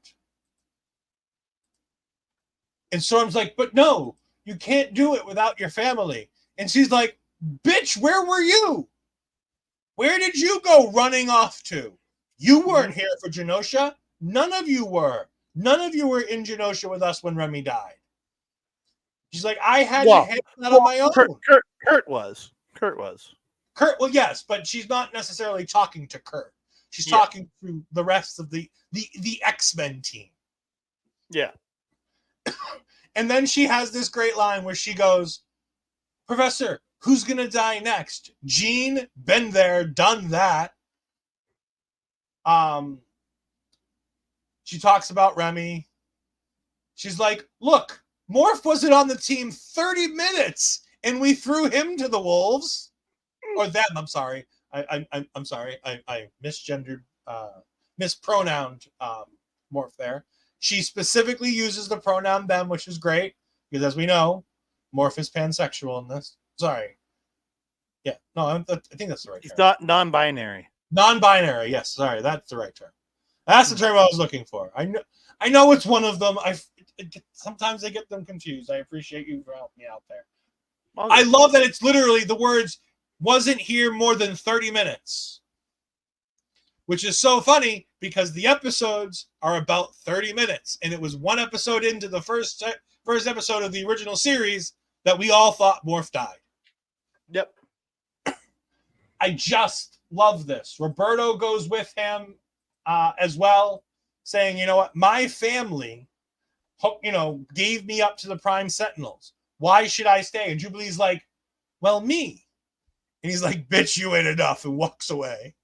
And Storm's like, but no, you can't do it without your family. And she's like, bitch, where were you? Where did you go running off to? You weren't here for Genosha. None of you were. None of you were in Genosha with us when Remy died. She's like, I had to handle that on my own. Kurt was. Kurt was. Kurt, well, yes, but she's not necessarily talking to Kurt. She's Yeah. talking to the rest of the X-Men team. Yeah. And then she has this great line where she goes, Professor, who's going to die next? Jean, been there, done that. She talks about Remy. She's like, look, Morph wasn't on the team 30 minutes and we threw him to the wolves. Or them, I'm sorry. I'm sorry. I misgendered, mispronounced Morph there. She specifically uses the pronoun them, which is great, because as we know, Morph is pansexual in this. Sorry. Yeah, no, I think that's the right term. He's not non-binary. Non-binary, yes, sorry, that's the right term. That's the term I was looking for. I know it's one of them. Sometimes I get them confused. I appreciate you for helping me out there. Okay. I love that it's literally the words wasn't here more than 30 minutes. Which is so funny because the episodes are about 30 minutes. And it was one episode into the first episode of the original series that we all thought Morph died. Yep. I just love this. Roberto goes with him as well, saying, you know what, my family, gave me up to the Prime Sentinels. Why should I stay? And Jubilee's like, well, me. And he's like, bitch, you ain't enough, and walks away.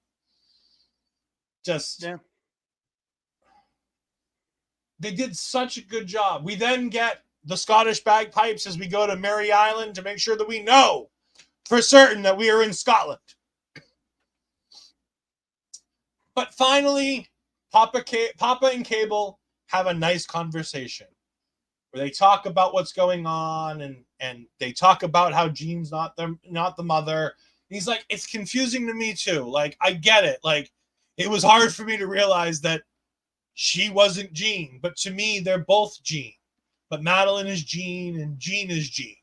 Just, yeah. They did such a good job. We then get the Scottish bagpipes as we go to Mary Island to make sure that we know for certain that we are in Scotland. But finally, Papa and Cable have a nice conversation where they talk about what's going on and they talk about how Jean's not the mother. And he's like, it's confusing to me too. Like, I get it. Like, it was hard for me to realize that she wasn't Jean, but to me, they're both Jean. But Madeline is Jean and Jean is Jean.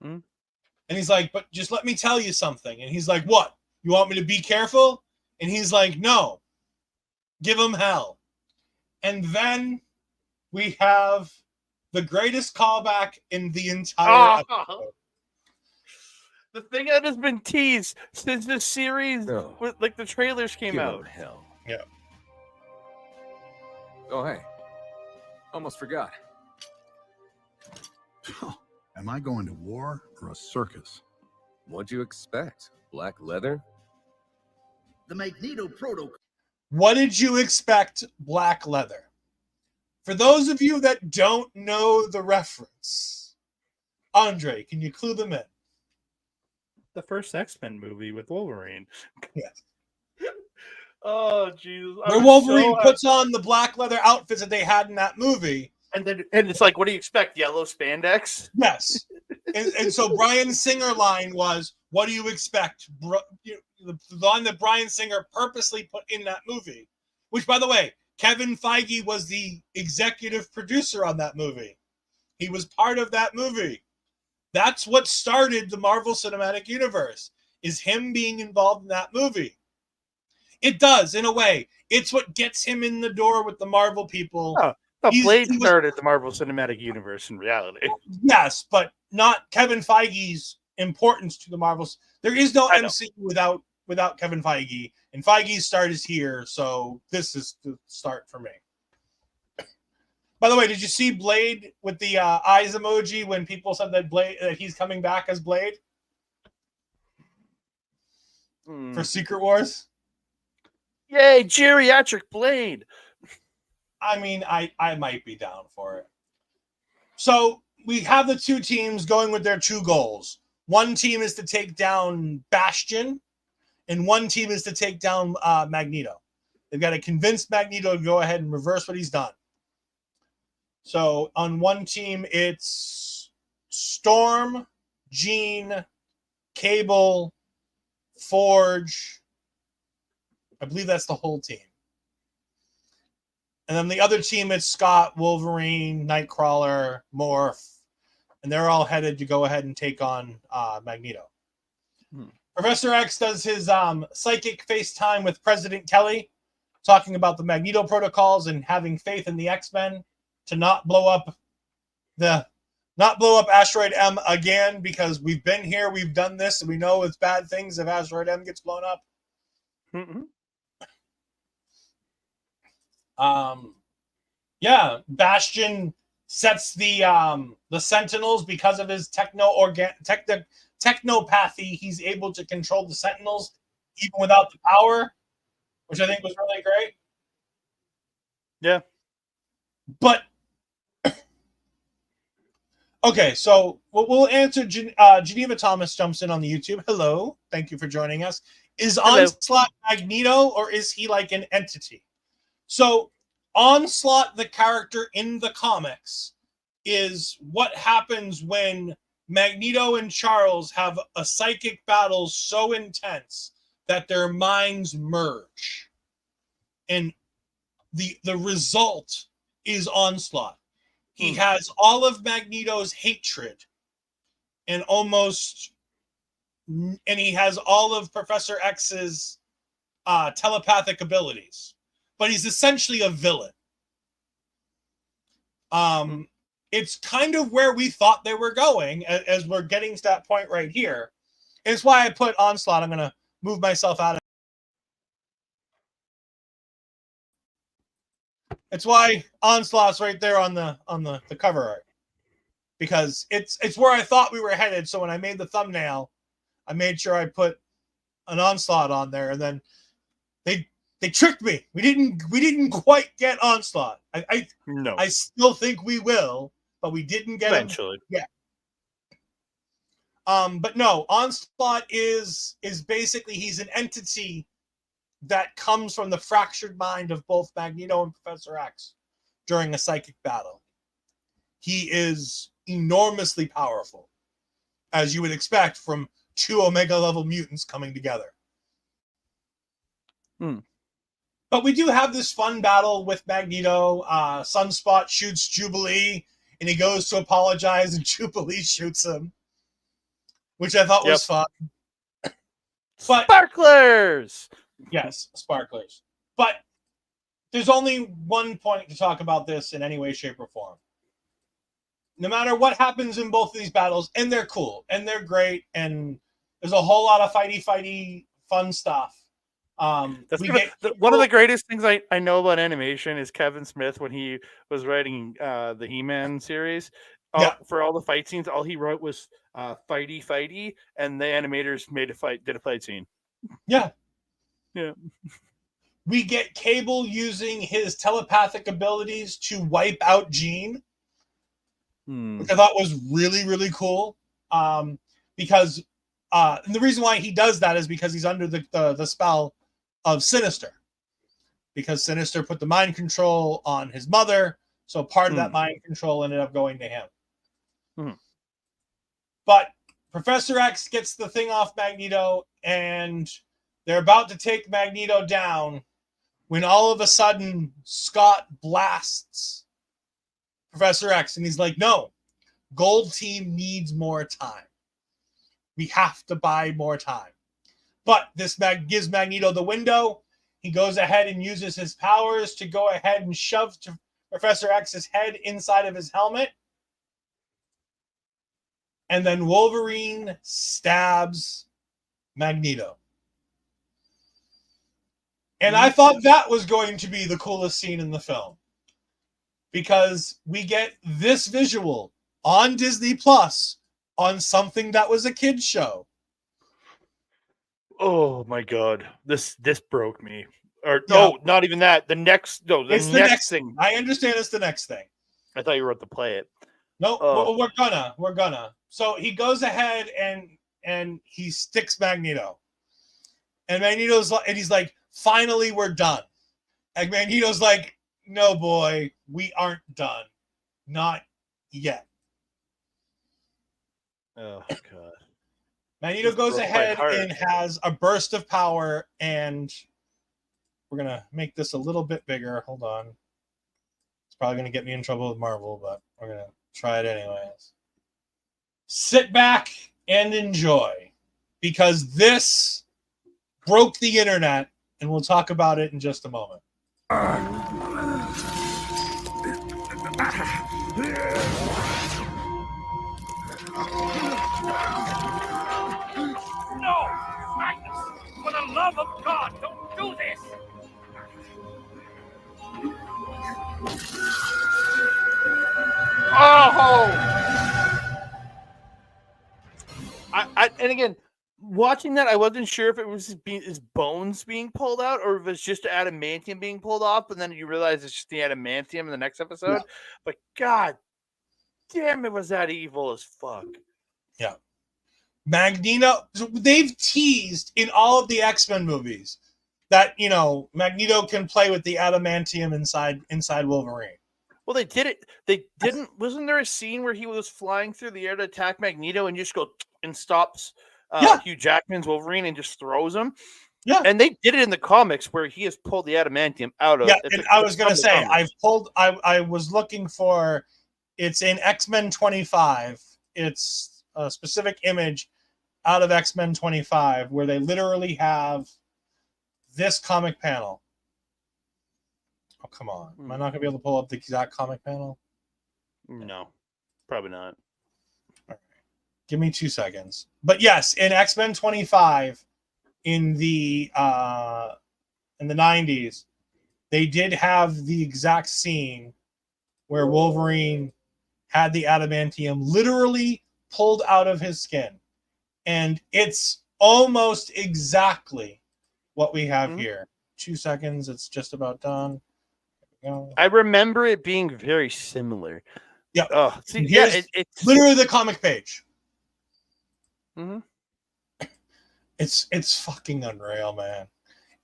Mm. And he's like, but just let me tell you something. And he's like, what? You want me to be careful? And he's like, no, give him hell. And then we have the greatest callback in the entire episode. The thing that has been teased since this series, like the trailers came out. Hell. Yeah. Oh, hey. Almost forgot. Am I going to war or a circus? What'd you expect? Black leather? The Magneto Protocol. What did you expect? Black leather. For those of you that don't know the reference, Andre, can you clue them in? The first X-Men movie with Wolverine. Yes. Oh, Jesus. Where Wolverine puts on the black leather outfits that they had in that movie. And it's like, what do you expect? Yellow spandex? Yes. and so Bryan Singer line was, what do you expect? The line that Bryan Singer purposely put in that movie, which, by the way, Kevin Feige was the executive producer on that movie. He was part of that movie. That's what started the Marvel Cinematic Universe, is him being involved in that movie. It does, in a way. It's what gets him in the door with the Marvel people. Blade started the Marvel Cinematic Universe in reality. Yes, but not Kevin Feige's importance to the Marvels. There is no MCU without Kevin Feige, and Feige's start is here, so this is the start for me. By the way, did you see Blade with the eyes emoji when people said that he's coming back as Blade for Secret Wars? Yay, geriatric Blade! I mean, I might be down for it. So we have the two teams going with their two goals. One team is to take down Bastion, and one team is to take down Magneto. They've got to convince Magneto to go ahead and reverse what he's done. So on one team, it's Storm, Jean, Cable, Forge. I believe that's the whole team. And then the other team, it's Scott, Wolverine, Nightcrawler, Morph. And they're all headed to go ahead and take on Magneto. Professor X does his psychic FaceTime with President Kelly, talking about the Magneto protocols and having faith in the X-Men to not blow up the not blow up Asteroid M again, because we've been here, we've done this, and we know it's bad things if Asteroid M gets blown up. Mm-hmm. Yeah, Bastion sets the Sentinels because of his technopathy. He's able to control the Sentinels even without the power, which I think was really great. Yeah. But okay, so we'll answer. Geneva Thomas jumps in on the YouTube. Hello, thank you for joining us. Is Onslaught Magneto, or is he like an entity? So Onslaught, the character in the comics, is what happens when Magneto and Charles have a psychic battle so intense that their minds merge. And the result is Onslaught. He has all of Magneto's hatred and he has all of Professor X's telepathic abilities. But he's essentially a villain. It's kind of where we thought they were going as we're getting to that point right here. It's why I put Onslaught. I'm going to move myself out of. It's why Onslaught's right there on the cover art, because it's where I thought we were headed. So when I made the thumbnail, I made sure I put an Onslaught on there, and then they tricked me. We didn't quite get Onslaught. I still think we will, but we didn't get eventually. Yeah. But no, Onslaught is basically, he's an entity that comes from the fractured mind of both Magneto and Professor X during a psychic battle. He is enormously powerful, as you would expect from two Omega level mutants coming together. But we do have this fun battle with Magneto. Sunspot shoots Jubilee, and he goes to apologize, and Jubilee shoots him, which I thought was fun. But Sparklers! Yes, sparklers. But there's only one point to talk about this in any way, shape, or form. No matter what happens in both of these battles, and they're cool, and they're great, and there's a whole lot of fighty, fun stuff. One of the greatest things I know about animation is Kevin Smith, when he was writing the He-Man series. For all the fight scenes, all he wrote was fighty, and the animators did a fight scene. Yeah. Yeah. We get Cable using his telepathic abilities to wipe out Jean, which I thought was really, really cool. Because and the reason why he does that is because he's under the spell of Sinister. Because Sinister put the mind control on his mother, so part of that mind control ended up going to him. But Professor X gets the thing off Magneto, and they're about to take Magneto down when all of a sudden Scott blasts Professor X, and he's like, no, Gold Team needs more time. We have to buy more time. But this gives Magneto the window. He goes ahead and uses his powers to go ahead and shove Professor X's head inside of his helmet. And then Wolverine stabs Magneto. And I thought that was going to be the coolest scene in the film, because we get this visual on Disney Plus on something that was a kid's show. Oh my God. This broke me. Or no, not even that. The next thing. I understand it's the next thing. I thought you were about to play it. No, we're gonna. So he goes ahead and he sticks Magneto. And he's like, finally, we're done. And Magneto's like, no, boy, we aren't done. Not yet. Oh, God. Magneto goes ahead and has a burst of power, and we're going to make this a little bit bigger. Hold on. It's probably going to get me in trouble with Marvel, but we're going to try it anyways. Sit back and enjoy, because this broke the internet, and we'll talk about it in just a moment. No! Magnus! For the love of God, don't do this! And again, watching that, I wasn't sure if it was his bones being pulled out or if it's just adamantium being pulled off, and then you realize it's just the adamantium in the next episode. Yeah. But God damn, it was that evil as fuck. Yeah. Magneto, they've teased in all of the X-Men movies that, you know, Magneto can play with the adamantium inside Wolverine. Well, they did it. They didn't. Wasn't there a scene where he was flying through the air to attack Magneto and just go and stops Hugh Jackman's Wolverine and just throws him? Yeah. And they did it in the comics where he has pulled the adamantium out of. Yeah, and I was going to say, I was looking for, it's in X-Men 25. It's a specific image out of X-Men 25 where they literally have this comic panel. Oh, come on. Am I not going to be able to pull up the exact comic panel? No, probably not. All right. Give me 2 seconds. But yes, in X-Men 25 in the 90s, they did have the exact scene where Wolverine had the adamantium literally pulled out of his skin. And it's almost exactly what we have here. 2 seconds. It's just about done. There we go. I remember it being very similar. Yeah. Oh, see, it's literally the comic page. Mm-hmm. It's fucking unreal, man.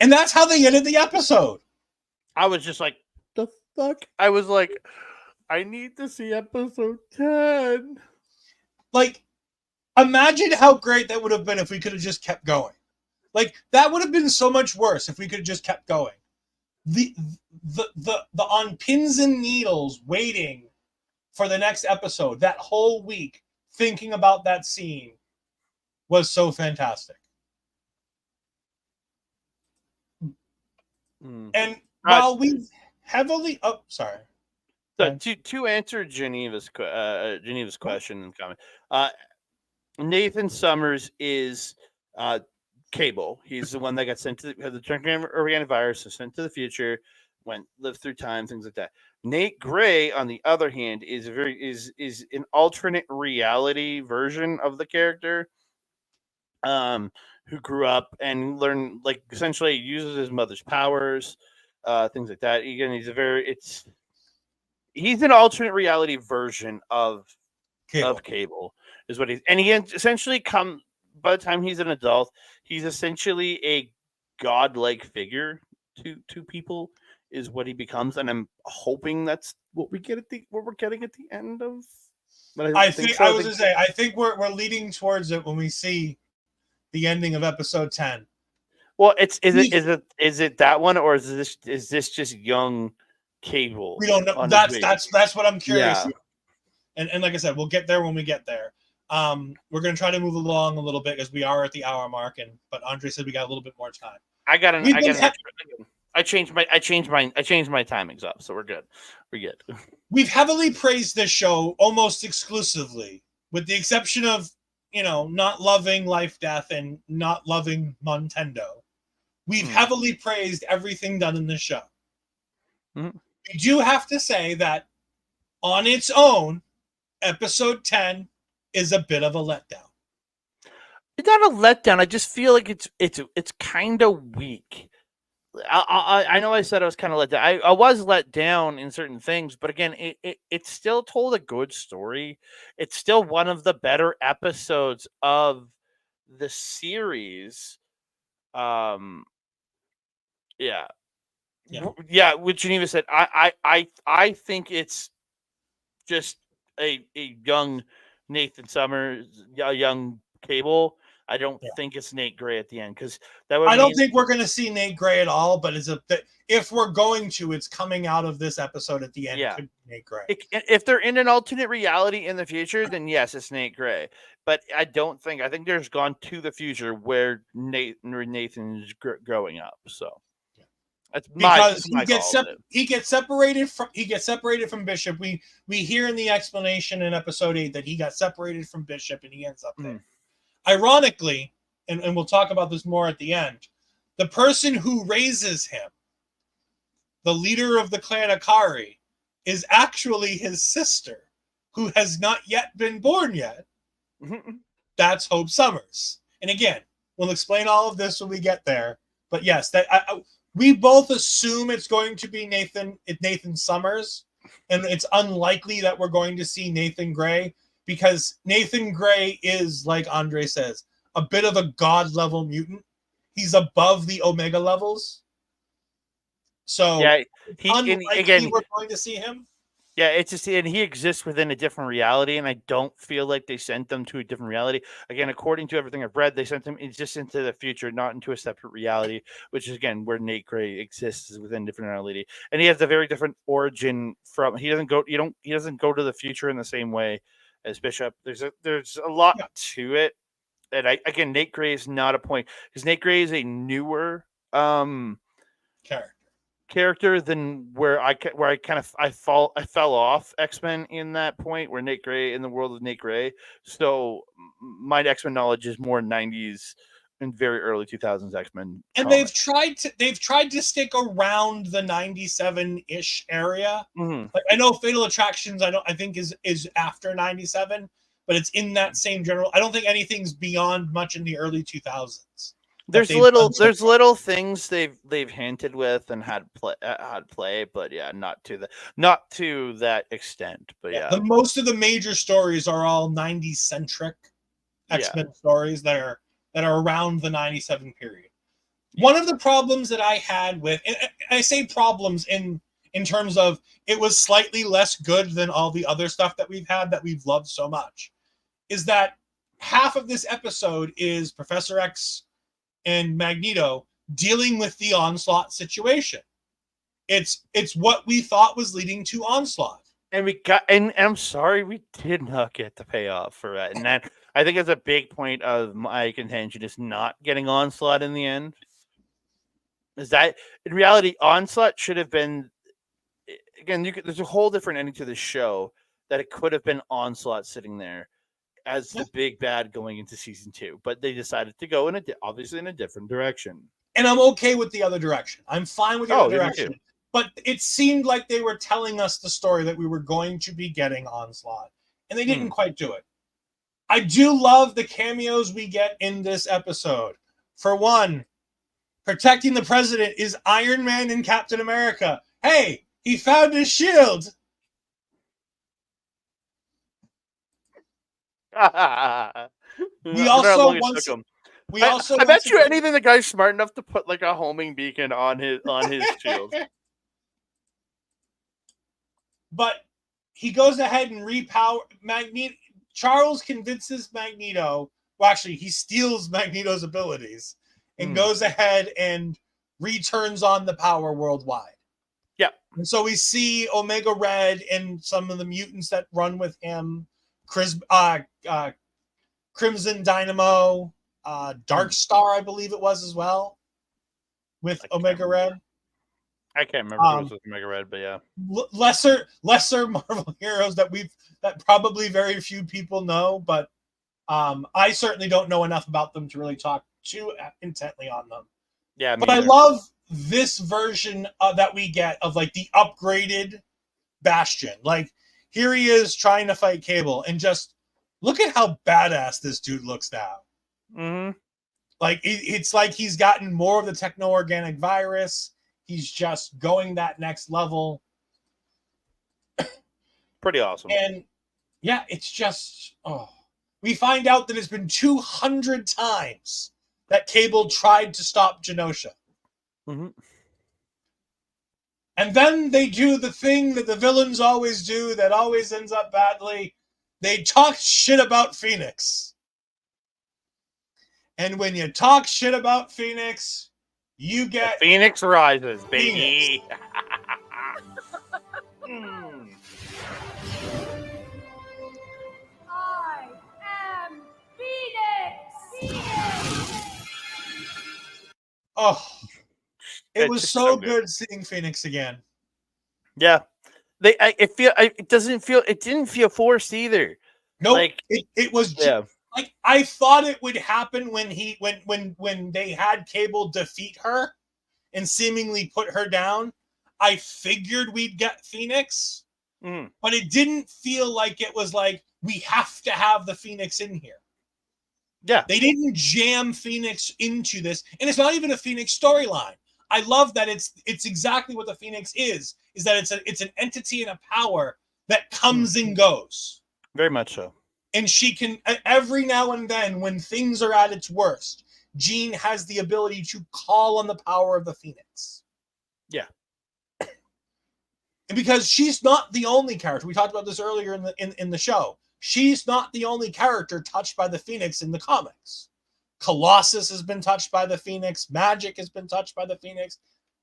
And that's how they ended the episode. I was just like, the fuck? I was like, I need to see episode 10. Like, imagine how great that would have been if we could have just kept going. Like, that would have been so much worse if we could have just kept going. The on pins and needles waiting for the next episode, that whole week thinking about that scene was so fantastic. And while we heavily sorry. So to answer Geneva's question and comment, Nathan Summers is Cable. He's the one that got sent to the organic virus, was sent to the future, lived through time, things like that. Nate Gray, on the other hand, is an alternate reality version of the character, who grew up and learned, like, essentially uses his mother's powers, things like that. Again, he's an alternate reality version of Cable, is what he's, and he essentially by the time he's an adult, he's essentially a godlike figure to people, is what he becomes, and I'm hoping that's what we're getting at the end of. But I think we're leading towards it when we see the ending of episode 10. Well, is it that one, or is this just young Cable? We don't know. That's what I'm curious about. And like I said, we'll get there when we get there. We're going to try to move along a little bit because we are at the hour mark, but Andre said we got a little bit more time. I changed my timings up, so we're good. We've heavily praised this show almost exclusively, with the exception of, not loving Life, Death, and not loving Nintendo. We've heavily praised everything done in this show. Mm-hmm. We do have to say that on its own, episode 10 is a bit of a letdown. It's not a letdown. I just feel like it's kind of weak. I know I said I was kind of let down. I was let down in certain things, but again, it still told a good story. It's still one of the better episodes of the series. Yeah. What Geneva said, I think it's just a young Nathan Summers, a young Cable. I don't think it's Nate Gray at the end, because I don't think we're going to see Nate Gray at all. But if we're going to, it's coming out of this episode at the end. Yeah. It could be Nate Gray. If they're in an alternate reality in the future, then yes, it's Nate Gray. But I think there's gone to the future where Nathan is growing up. So, That's because my call. he gets separated from Bishop. We hear in the explanation in episode 8 that he got separated from Bishop and he ends up there. Ironically, and we'll talk about this more at the end, the person who raises him, the leader of the clan Akari, is actually his sister, who has not yet been born yet. That's Hope Summers. And again, we'll explain all of this when we get there. But yes, we both assume it's going to be Nathan Summers, and it's unlikely that we're going to see Nathan Gray, because Nathan Gray is, like Andre says, a bit of a god level mutant. He's above the Omega levels. So yeah, unlikely we're going to see him. Yeah, it's just, and he exists within a different reality, and I don't feel like they sent them to a different reality. Again, according to everything I've read, they sent him just into the future, not into a separate reality, which is again where Nate Gray exists, is within a different reality, and he has a very different origin from. He doesn't go to the future in the same way as Bishop. There's a lot to it, and Nate Gray is not a point, because Nate Gray is a newer character than where I fell off X-Men in that point, where Nate Gray, in the world of Nate Gray. So my X-Men knowledge is more 90s and very early 2000s X-Men. And comics. they've tried to stick around the 97-ish area. Mm-hmm. Like, I know Fatal Attractions I think is after 97, but it's in that same general. I don't think anything's beyond much in the early 2000s. There's little things they've hinted with and had play, but yeah, not to that extent. But yeah. Most of the major stories are all 90s centric X-Men stories that are around the 97 period. One of the problems that I had with, and I say problems in terms of it was slightly less good than all the other stuff that we've had that we've loved so much, is that half of this episode is Professor X and Magneto dealing with the Onslaught situation. It's what we thought was leading to Onslaught. And we got, and I'm sorry, we did not get the payoff for that. And that, I think, is a big point of my contention, is not getting Onslaught in the end. Is that, in reality, Onslaught should have been, again, there's a whole different ending to the show, that it could have been Onslaught sitting there as the big bad going into season 2, but they decided to go obviously in a different direction. And I'm okay with the other direction. I'm fine with the other direction. But it seemed like they were telling us the story that we were going to be getting Onslaught, and they didn't quite do it. I do love the cameos we get in this episode. For one, protecting the president is Iron Man and Captain America. Hey, he found his shield. We also I bet you anything the guy's smart enough to put like a homing beacon on his shield. But he goes ahead and repower Magneto. Charles convinces Magneto. Well, actually, he steals Magneto's abilities and goes ahead and returns on the power worldwide. Yeah. And so we see Omega Red and some of the mutants that run with him. Crimson Dynamo, Dark Star, I believe it was as well, with Omega Red. I can't remember who was with Omega Red, but yeah, lesser Marvel heroes that probably very few people know, but I certainly don't know enough about them to really talk too intently on them. Yeah, but I love this version that we get of like the upgraded Bastion. Like, here he is trying to fight Cable, and just look at how badass this dude looks now. Mm-hmm. Like, it's like he's gotten more of the techno-organic virus. He's just going that next level. Pretty awesome. And yeah, it's just, we find out that it's been 200 times that Cable tried to stop Genosha. Mm-hmm. And then they do the thing that the villains always do that always ends up badly. They talk shit about Phoenix. And when you talk shit about Phoenix, you get... The Phoenix rises, baby. I am Phoenix. Oh. It It's was just so good seeing Phoenix again. Yeah, it didn't feel forced either. Nope. Like it was like I thought it would happen when they had Cable defeat her and seemingly put her down. I figured we'd get Phoenix, but it didn't feel like it was like we have to have the Phoenix in here. Yeah. They didn't jam Phoenix into this, and it's not even a Phoenix storyline. I love that it's exactly what the Phoenix is that it's an entity and a power that comes and goes. Very much so. And she can, every now and then, when things are at its worst, Jean has the ability to call on the power of the Phoenix. Yeah. And because she's not the only character, we talked about this earlier in the show. She's not the only character touched by the Phoenix in the comics. Colossus has been touched by the Phoenix. Magic has been touched by the Phoenix.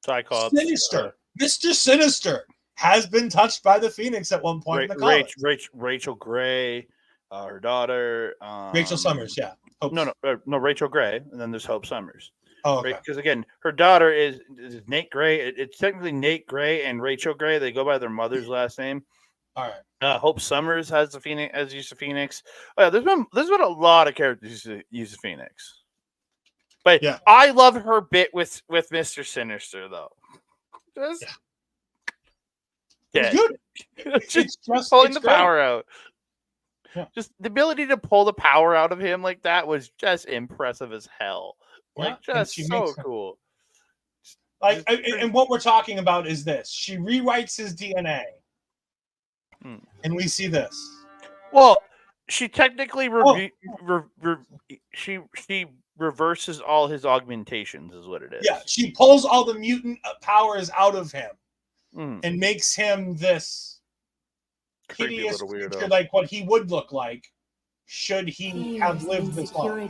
Cyclops. Sinister. Mr. Sinister has been touched by the Phoenix at one point in the comics. Rachel Gray, her daughter. Rachel Summers, yeah. No, Rachel Gray, and then there's Hope Summers. Oh, okay. Because again, her daughter is Nate Gray. It's technically Nate Gray and Rachel Gray. They go by their mother's last name. All right. Hope Summers has the Phoenix as used to Phoenix. Oh, yeah, there's been a lot of characters use the Phoenix. But yeah. I love her bit with Mr. Sinister though. Just just pulling the power out. Yeah. Just the ability to pull the power out of him like that was just impressive as hell. Like just so cool. Like, and what we're talking about is this: she rewrites his DNA, and we see this. Well, she technically she reverses all his augmentations, is what it is. Yeah, she pulls all the mutant powers out of him and makes him this hideous creature, like what he would look like should he have lived this long.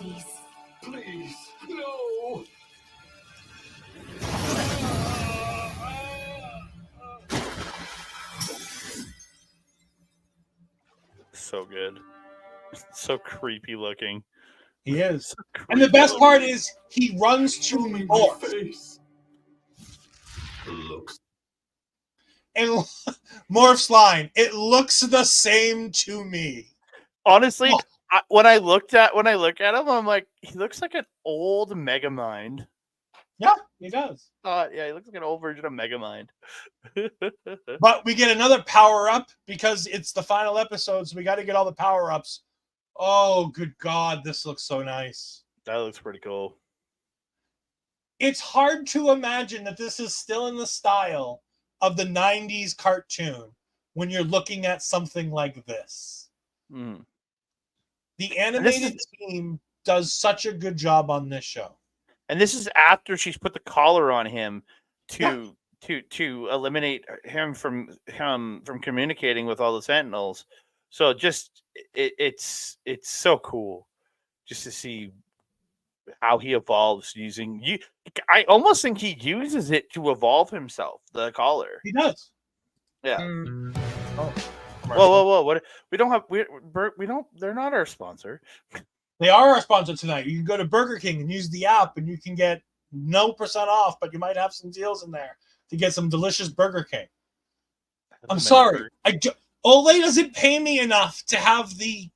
Please, no. So good. So creepy looking. He is. So and the best part is he runs to Morph. And Morph's line, it looks the same to me. Honestly, when I look at him, I'm like, he looks like an old Megamind. Yeah, he does. Yeah, he looks like an old version of Megamind. But we get another power-up because it's the final episode, so we got to get all the power-ups. Oh, good God, this looks so nice. That looks pretty cool. It's hard to imagine that this is still in the style of the 90s cartoon when you're looking at something like this. The animated team does such a good job on this show. And this is after she's put the collar on him to eliminate him from communicating with all the Sentinels. So just it's so cool just to see how he evolves using you. I almost think he uses it to evolve himself. The collar. He does. Yeah. Oh. Whoa! What? We don't. They're not our sponsor. They are our sponsor tonight. You can go to Burger King and use the app, and you can get no % off, but you might have some deals in there to get some delicious Burger King. I'm sorry. Ol'Ed doesn't pay me enough to have the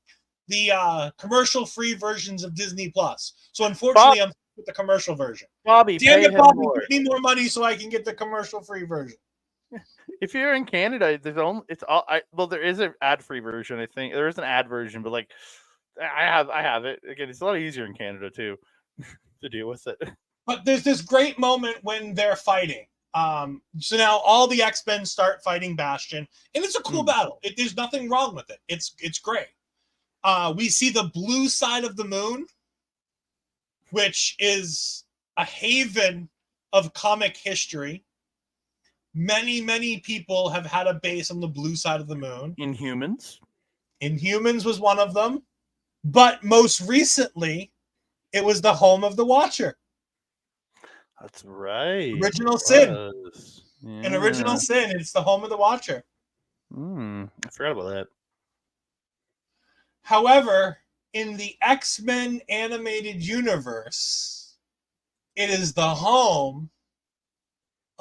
commercial-free versions of Disney Plus. So unfortunately, I'm with the commercial version. Bobby, damn it, Bobby, give me more money so I can get the commercial-free version. If you're in Canada, there is an ad-free version. I think there is an ad version, but like I have it again. It's a lot easier in Canada too to deal with it. But there's this great moment when they're fighting. So now all the X-Men start fighting Bastion, and it's a cool battle. There's nothing wrong with it. It's great. We see the blue side of the moon, which is a haven of comic history. Many, many people have had a base on the blue side of the moon. Inhumans was one of them. But most recently, it was the home of the Watcher. That's right. Original Sin. Yeah. An Original Sin. It's the home of the Watcher. I forgot about that. However, in the X-Men animated universe, it is the home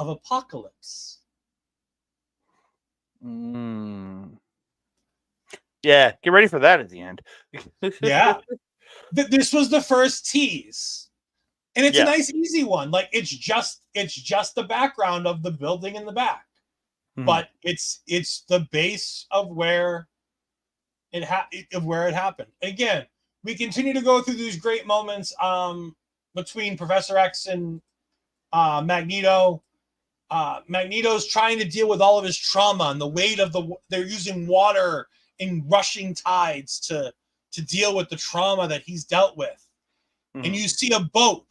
of Apocalypse. Yeah, get ready for that at the end. Yeah. This was the first tease. And it's a nice, easy one. Like it's just the background of the building in the back. But it's the base of where it happened. Again, we continue to go through these great moments between Professor X and Magneto. Magneto's trying to deal with all of his trauma and the weight of they're using water in rushing tides to deal with the trauma that he's dealt with. And you see a boat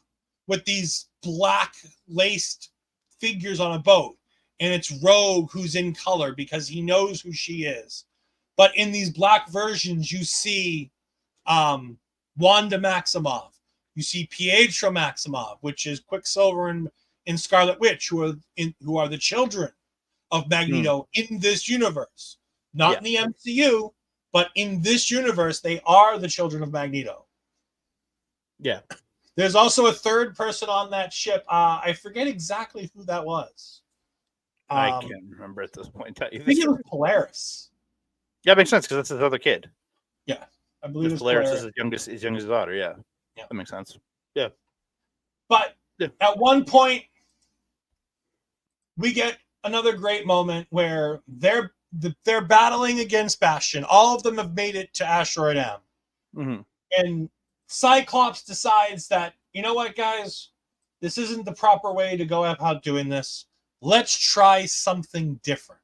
with these black laced figures on a boat, and it's Rogue who's in color because he knows who she is. But in these black versions, you see Wanda Maximoff. You see Pietro Maximoff, which is Quicksilver and Scarlet Witch, who are the children of Magneto in this universe. Not in the MCU, but in this universe, they are the children of Magneto. Yeah. There's also a third person on that ship. I forget exactly who that was. I can't remember at this point. I think it was Polaris. Yeah, it makes sense because that's his other kid. Yeah, I believe it's Polaris is his youngest daughter. Yeah, that makes sense. Yeah, but at one point, we get another great moment where they're battling against Bastion. All of them have made it to Asteroid M, and Cyclops decides that, you know what, guys, this isn't the proper way to go about doing this. Let's try something different.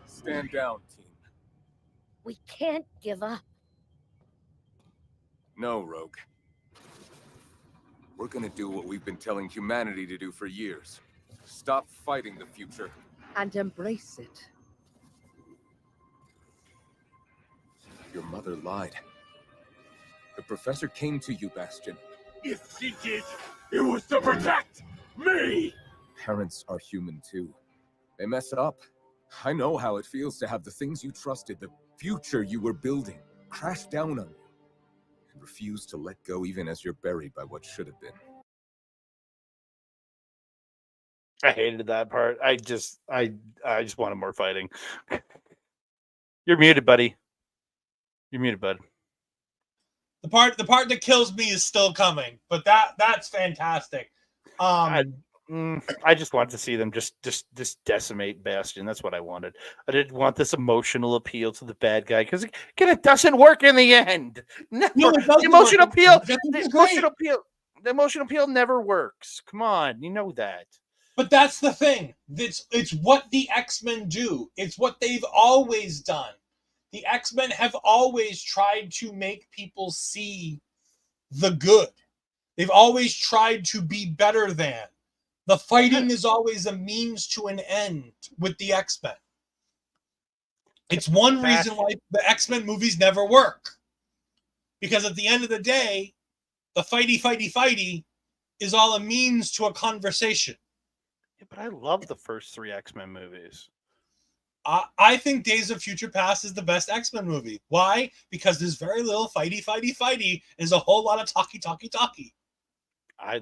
Stand down, team. We can't give up. No, Rogue. We're gonna do what we've been telling humanity to do for years. Stop fighting the future. And embrace it. Your mother lied. The professor came to you, Bastion. If she did, it was to protect me! Parents are human too. They mess up. I know how it feels to have the things you trusted, the future you were building, crash down on you. And refuse to let go even as you're buried by what should have been. I hated that part. I just wanted more fighting. You're muted, buddy. You're muted, bud. The part that kills me is still coming, but that's fantastic. I just wanted to see them just decimate Bastion. That's what I wanted. I didn't want this emotional appeal to the bad guy because again, it doesn't work in the end. Never. No, The emotional appeal never works. Come on, you know that. But that's the thing. It's what the X-Men do. It's what they've always done. The X-Men have always tried to make people see the good. They've always tried to be better than. The fighting is always a means to an end with the X-Men. It's one reason why the X-Men movies never work. Because at the end of the day, the fighty is all a means to a conversation. Yeah, but I love the first 3 X-Men movies. I think Days of Future Past is the best X-Men movie. Why? Because there's very little fighty. There's a whole lot of talky. I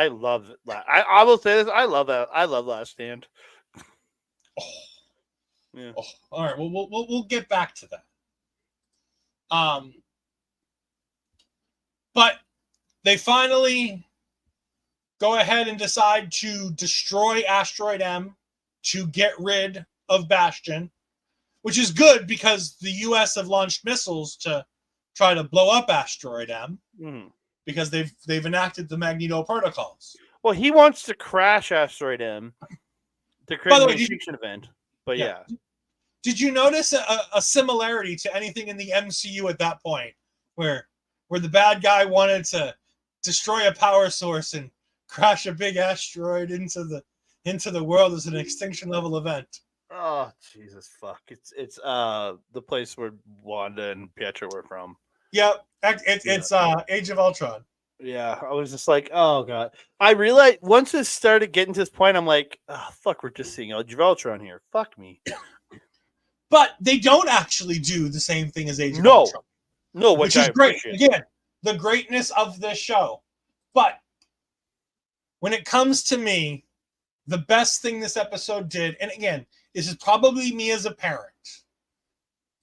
love it. I will say this. I love that. I love Last Stand. Yeah. Oh, all right. Well, we'll get back to that. But they finally go ahead and decide to destroy Asteroid M to get rid of Bastion, which is good because the U.S. have launched missiles to try to blow up Asteroid M because they've enacted the Magneto protocols. Well, he wants to crash Asteroid M to create an extinction event. But yeah. Did you notice a similarity to anything in the MCU at that point, where the bad guy wanted to destroy a power source and crash a big asteroid into the world as an extinction level event? Oh, Jesus fuck. It's the place where Wanda and Pietro were from. Yep. It's Age of Ultron. Yeah, I was just like, oh god. I realized once it started getting to this point, I'm like, oh fuck, we're just seeing Age of Ultron here. Fuck me. But they don't actually do the same thing as Age of No. Ultron. No, Which I is great. appreciate. Again, the greatness of this show. But when it comes to me, the best thing this episode did, and again, this is probably me as a parent,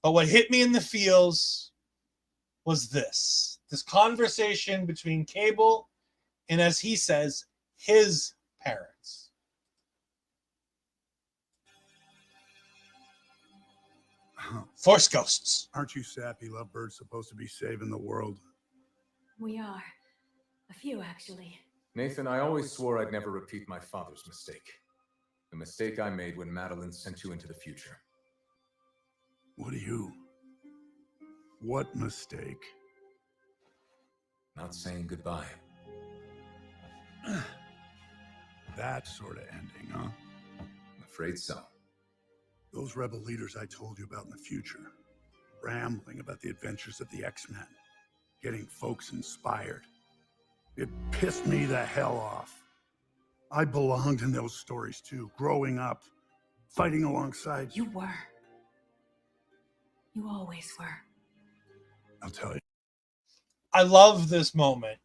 but what hit me in the feels was this conversation between Cable and, as he says, his parents. Force ghosts. Aren't you sappy lovebirds supposed to be saving the world? We are. A few, actually. Nathan, I always swore I'd never repeat my father's mistake. The mistake I made when Madeline sent you into the future. What mistake? Not saying goodbye. That sort of ending, huh? I'm afraid so. Those rebel leaders I told you about in the future, rambling about the adventures of the X-Men, getting folks inspired. It pissed me the hell off. I belonged in those stories too, growing up, fighting alongside You were. You always were. I'll tell you. I love this moment.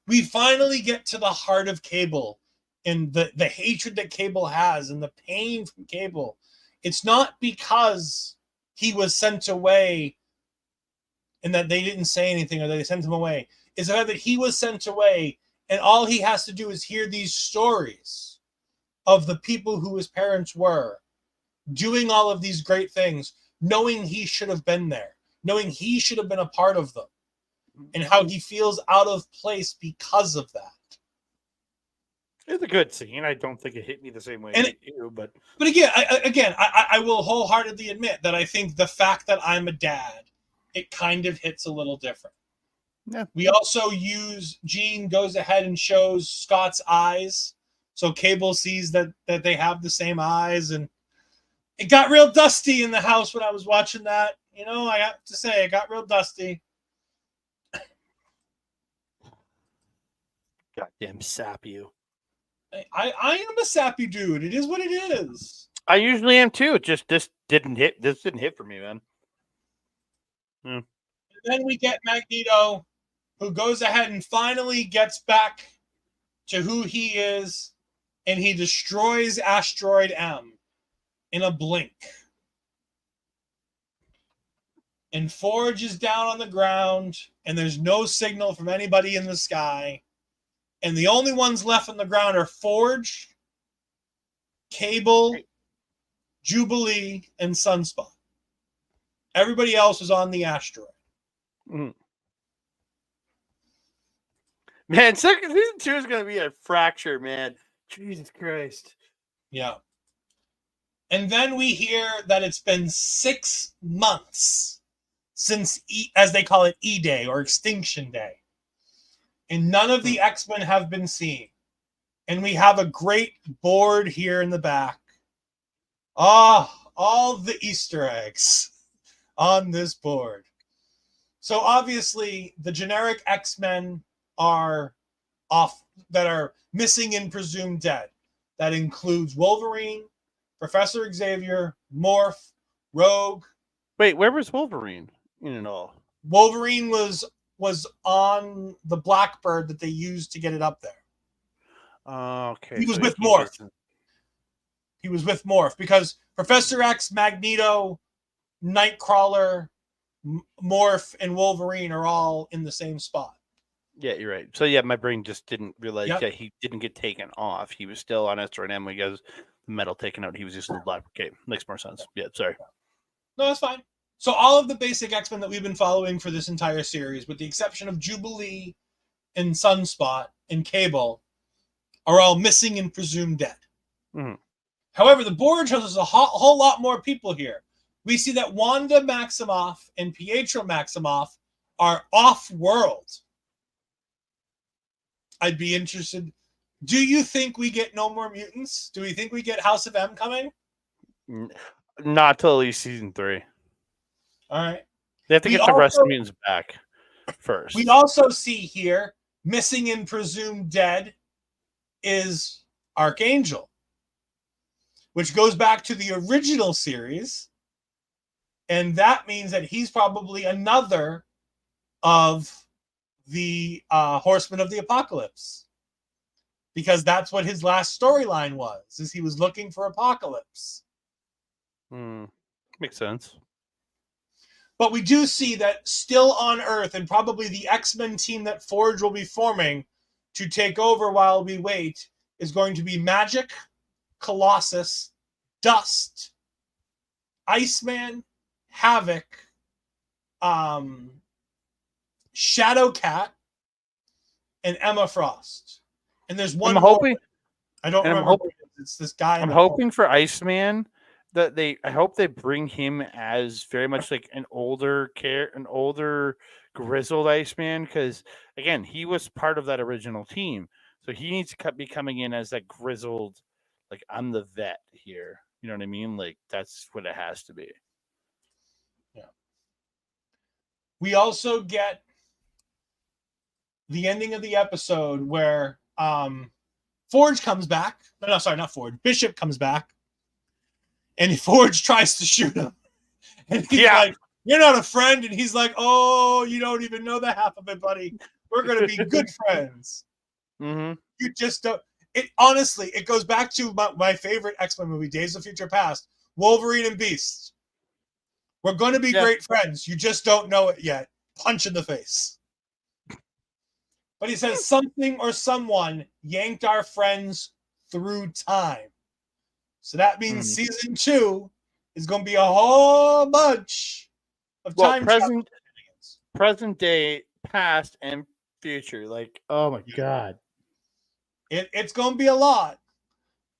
We finally get to the heart of Cable and the hatred that Cable has and the pain from Cable. It's not because he was sent away and that they didn't say anything or that they sent him away. It's the fact that he was sent away and all he has to do is hear these stories of the people who his parents were doing all of these great things, knowing he should have been there, knowing he should have been a part of them, and how he feels out of place because of that. It's a good scene. I don't think it hit me the same way as you, but again, I will wholeheartedly admit that I think the fact that I'm a dad, it kind of hits a little different. Yeah. We also Jean goes ahead and shows Scott's eyes, so Cable sees that they have the same eyes, and it got real dusty in the house when I was watching that. You know, I have to say, it got real dusty. goddamn sap you. I am a sappy dude. It is what it is. I usually am too. Just this didn't hit for me, man. And then we get Magneto, who goes ahead and finally gets back to who he is, and he destroys Asteroid M in a blink. And Forge is down on the ground, and there's no signal from anybody in the sky. And the only ones left on the ground are Forge, Cable, Jubilee, and Sunspot. Everybody else is on the asteroid. Mm. Man, season 2 is going to be a fracture, man. Jesus Christ. Yeah. And then we hear that it's been 6 months since, as they call it, E-Day or Extinction Day. And none of the X-Men have been seen. And we have a great board here in the back. All the Easter eggs on this board. So obviously, the generic X-Men are missing and presumed dead. That includes Wolverine, Professor Xavier, Morph, Rogue. Wait, where was Wolverine in it all? Wolverine was on the Blackbird that they used to get it up there. Okay. He was with Morph. He was with Morph because Professor X, Magneto, Nightcrawler, Morph, and Wolverine are all in the same spot. Yeah, you're right. So yeah, my brain just didn't realize Yep. that he didn't get taken off. He was still on Asteroid M. He got the metal taken out. He was just a little black. Okay, makes more sense. Yeah, sorry. No, that's fine. So all of the basic X-Men that we've been following for this entire series, with the exception of Jubilee and Sunspot and Cable, are all missing and presumed dead. Mm-hmm. However, the board shows us a whole lot more people here. We see that Wanda Maximoff and Pietro Maximoff are off-world. I'd be interested. Do you think we get No More Mutants? Do we think we get House of M coming? Not till at least season 3. All right. They have to get the rest of the mutants back first. We also see here, missing and presumed dead, is Archangel, which goes back to the original series And that means that he's probably another of the Horsemen of the Apocalypse. Because that's what his last storyline was, is he was looking for Apocalypse. Makes sense. But we do see that still on Earth, and probably the X-Men team that Forge will be forming to take over while we wait, is going to be Magic, Colossus, Dust, Iceman, Havoc, Shadowcat, and Emma Frost. And there's one I'm hoping. more. I don't remember. Hoping, it's this guy. I'm hoping for Iceman that I hope they bring him as very much like an older grizzled Iceman, because again, he was part of that original team, so he needs to be coming in as that grizzled, like, I'm the vet here. You know what I mean? Like, that's what it has to be. Yeah. We also get the ending of the episode where Forge comes back. No, sorry, not Forge. Bishop comes back. And Forge tries to shoot him. And he's like, you're not a friend. And he's like, oh, you don't even know the half of it, buddy. We're going to be good friends. Mm-hmm. You just don't. It honestly, it goes back to my favorite X-Men movie, Days of Future Past, Wolverine and Beast. We're going to be great friends. You just don't know it yet. Punch in the face. But he says something or someone yanked our friends through time. So that means season 2 is going to be a whole bunch of time present day, past, and future. Like, oh my God. It's going to be a lot.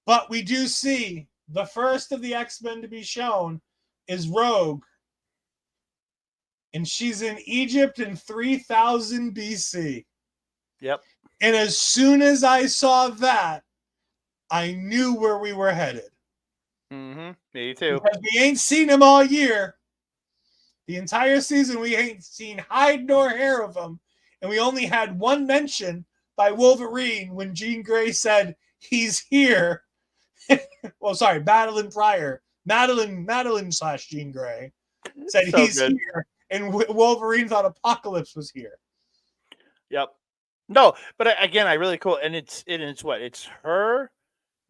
But we do see the first of the X-Men to be shown is Rogue. And she's in Egypt in 3000 BC. Yep. And as soon as I saw that, I knew where we were headed. Mm-hmm. Me too. Because we ain't seen him all year. The entire season, we ain't seen hide nor hair of him. And we only had one mention by Wolverine when Jean Grey said, he's here. Well, sorry, Madeline Pryor. Madeline / Jean Grey said So he's good. here. And Wolverine thought Apocalypse was here. Yep. No, but again, I really cool. And it's what? It's her,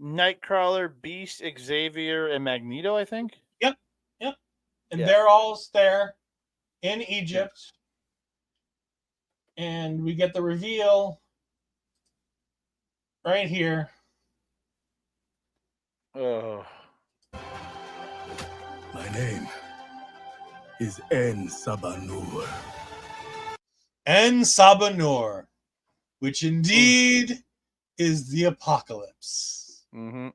Nightcrawler, Beast, Xavier, and Magneto, I think. Yep. And they're all there in Egypt. And we get the reveal right here. Oh. My name is En Sabanur. En Sabanur, which indeed is the Apocalypse. Mm-hmm.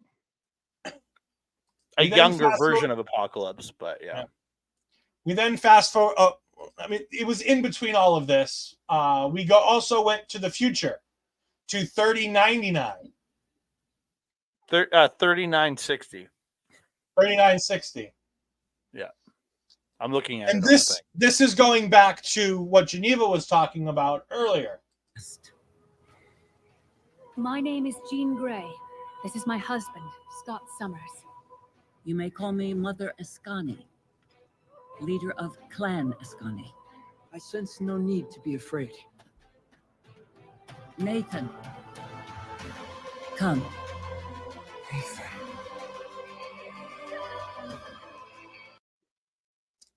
A younger version of Apocalypse, but yeah. We then fast forward. I mean, it was in between all of this. We also went to the future, to 3099. 3960. 3960. Yeah. I'm looking at and it. And this is going back to what Geneva was talking about earlier. My name is Jean Grey. This is my husband, Scott Summers. You may call me Mother Ascani, leader of Clan Ascani. I sense no need to be afraid. Nathan. Come.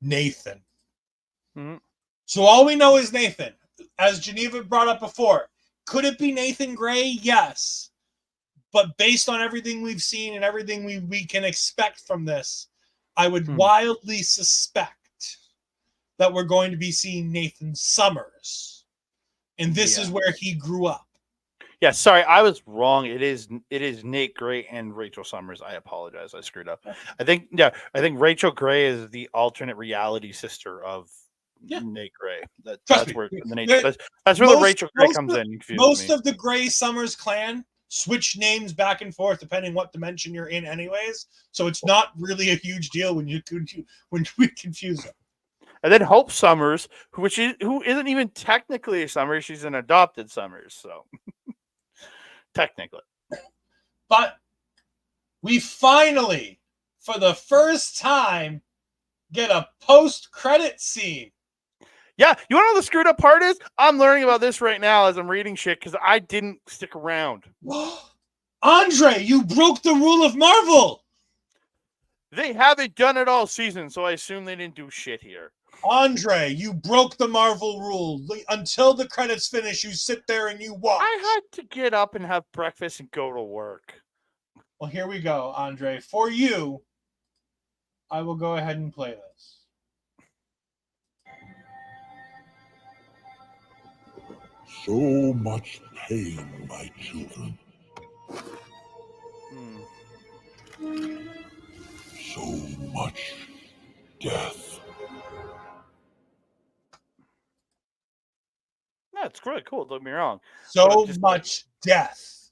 Nathan. Mm-hmm. So all we know is Nathan. As Geneva brought up before, could it be Nathan Grey? Yes. But based on everything we've seen and everything we can expect from this, I would wildly suspect that we're going to be seeing Nathan Summers. And this is where he grew up. Yeah, sorry, I was wrong. It is Nate Grey and Rachel Summers. I apologize. I screwed up. I think Rachel Grey is the alternate reality sister of Nate Grey. That's where the Rachel Grey comes in. Most of the Grey Summers clan switch names back and forth depending what dimension you're in anyways. So it's not really a huge deal when we confuse them. And then Hope Summers, who isn't even technically a Summers, she's an adopted Summers, so technically. But we finally, for the first time, get a post-credit scene. Yeah, you want to know the screwed up part is? I'm learning about this right now as I'm reading shit because I didn't stick around. Andre, you broke the rule of Marvel. They haven't done it all season, so I assume they didn't do shit here. Andre, you broke the Marvel rule. Until the credits finish, you sit there and you watch. I had to get up and have breakfast and go to work. Well, here we go, Andre. For you, I will go ahead and play this. So much pain, my children. So much death. Yeah, it's really cool. Don't get me wrong. So much death.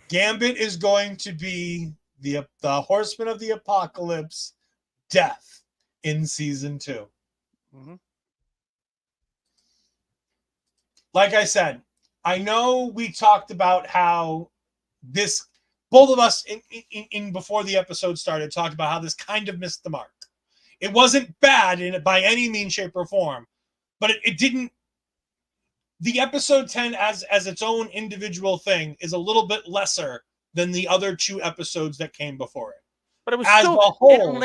Gambit is going to be the Horseman of the Apocalypse, Death, in season 2. Like I said, I know we talked about how this, both of us in before the episode started, talked about how this kind of missed the mark. It wasn't bad by any means, shape, or form, but it didn't. The episode 10 as its own individual thing is a little bit lesser than the other 2 episodes that came before it. But it was as still a whole.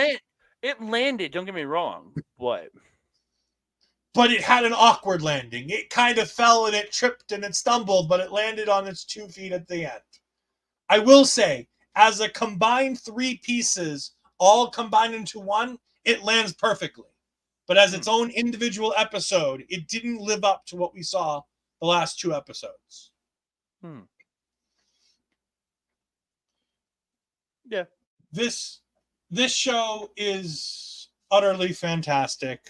It landed. Don't get me wrong. What? But it had an awkward landing. It kind of fell and it tripped and it stumbled, but it landed on its 2 feet at the end. I will say, as a combined 3 pieces, all combined into one, it lands perfectly. But as its own individual episode, it didn't live up to what we saw the last 2 episodes. Yeah. This show is utterly fantastic.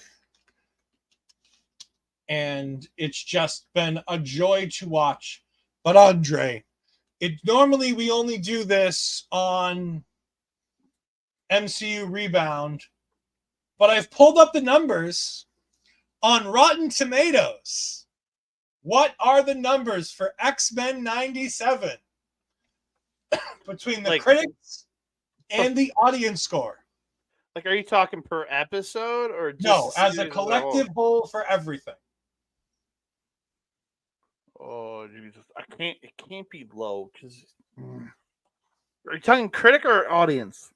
And it's just been a joy to watch. But Andre, normally we only do this on MCU Rebound, but I've pulled up the numbers on Rotten Tomatoes. What are the numbers for X-Men 97 between the critics and the audience score? Like, are you talking per episode or just no, as a collective whole for everything? Oh, Jesus. It can't be low because. Are you talking critic or audience?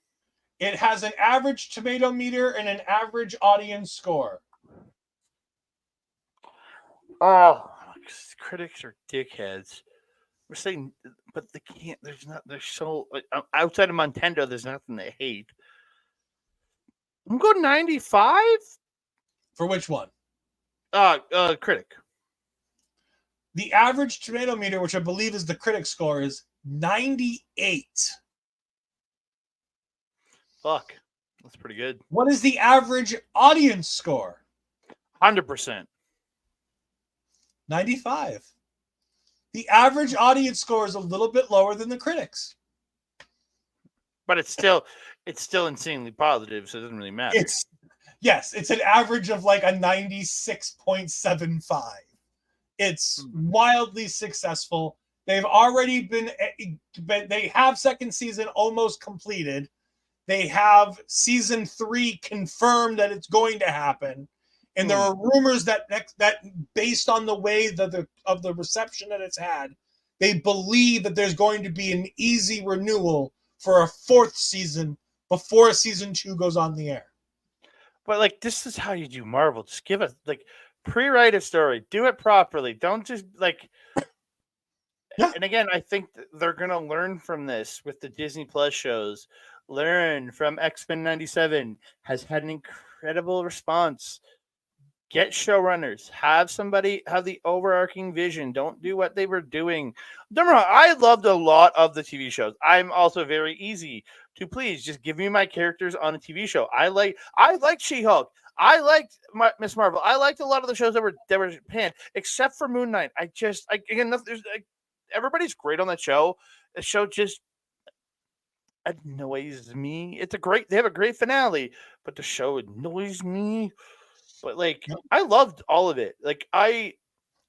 It has an average tomato meter and an average audience score. Oh, critics are dickheads. We're saying, but they can't. They're so outside of Nintendo. There's nothing they hate. I'm going 95 for which one? Critic. The average tomato meter, which I believe is the critic score, is 98. Fuck, that's pretty good. What is the average audience score? 100%. 95. The average audience score is a little bit lower than the critics. But it's still insanely positive, so it doesn't really matter. It's an average of like a 96.75. It's wildly successful. They've already they have second season almost completed. They have season 3 confirmed that it's going to happen. And there are rumors that based on the way of the reception that it's had, they believe that there's going to be an easy renewal for a 4th season before season 2 goes on the air. But like, this is how you do Marvel. Just give us pre-write a story, do it properly. Don't just And again, I think they're gonna learn from this with the Disney Plus shows. Learn from X-Men 97 has had an incredible response. Get showrunners. Have somebody have the overarching vision. Don't do what they were doing. Don't get me wrong, I loved a lot of the TV shows. I'm also very easy to please. Just give me my characters on a TV show. I liked She-Hulk. I liked Miss Marvel. I liked a lot of the shows that were panned, except for Moon Knight. Everybody's great on that show. The show just annoys me. They have a great finale, but the show annoys me. But I loved all of it. You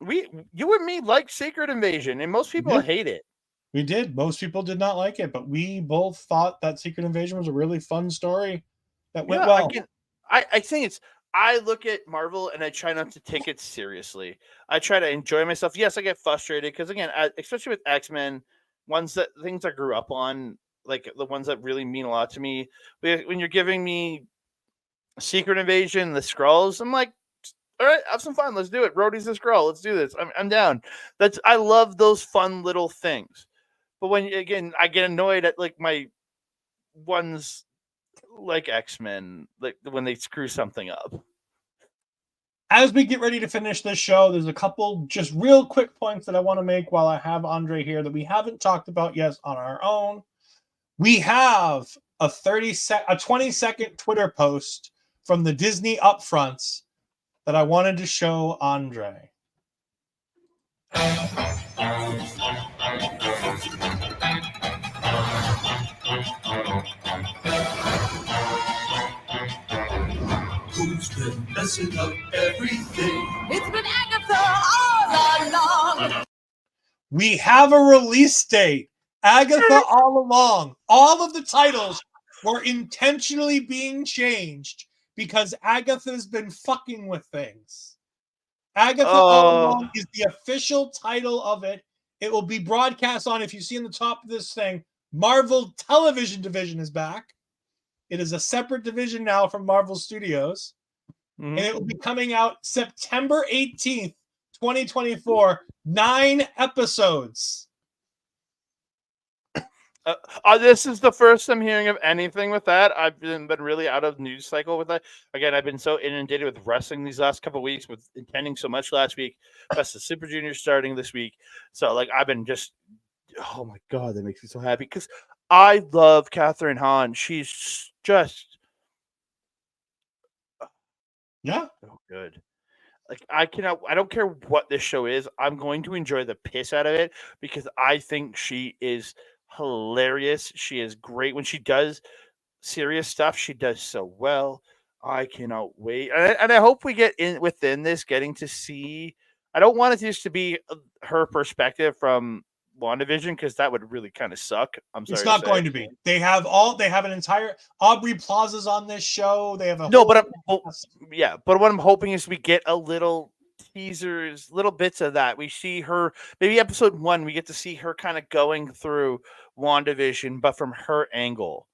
and me liked Secret Invasion, and most people hate it. We did. Most people did not like it, but we both thought that Secret Invasion was a really fun story that went well. I think it's. I look at Marvel and I try not to take it seriously. I try to enjoy myself. Yes, I get frustrated because again, especially with X-Men, things I grew up on, like the ones that really mean a lot to me. When you're giving me Secret Invasion, the Skrulls, I'm like, all right, have some fun. Let's do it. Rhodey's the Skrull. Let's do this. I'm down. I love those fun little things. But when again, I get annoyed at like my ones like X-Men, like when they screw something up. As we get ready to finish this show, there's a couple just real quick points that I want to make while I have Andre here that we haven't talked about yet on our own. We have a 20-second Twitter post from the Disney upfronts that I wanted to show Andre. Who's been messing up everything? It's been Agatha all along. We have a release date. Agatha all along. All of the titles were intentionally being changed because Agatha's been fucking with things. Agatha all along is the official title of it. It will be broadcast on, if you see in the top of this thing, Marvel Television Division is back. It is a separate division now from Marvel Studios. And it will be coming out September 18th, 2024. 9 episodes. This is the first I'm hearing of anything with that. I've been really out of news cycle with that. Again, I've been so inundated with wrestling these last couple of weeks, with attending so much last week. Best of Super Junior starting this week. So, like, I've been just, oh my God, that makes me so happy because I love Catherine Hahn. She's just, yeah, so good. Like, I don't care what this show is. I'm going to enjoy the piss out of it because I think she is hilarious. She is great when she does serious stuff. She does so well. I cannot wait, and I hope we get in within this, getting to see. I don't want it just to be her perspective from WandaVision because that would really kind of suck. I'm sorry. It's not going to be. They have an entire Aubrey Plaza's on this show. They have a but what I'm hoping is we get a little teasers, little bits of that. We see her, maybe episode 1, we get to see her kind of going through WandaVision, but from her angle.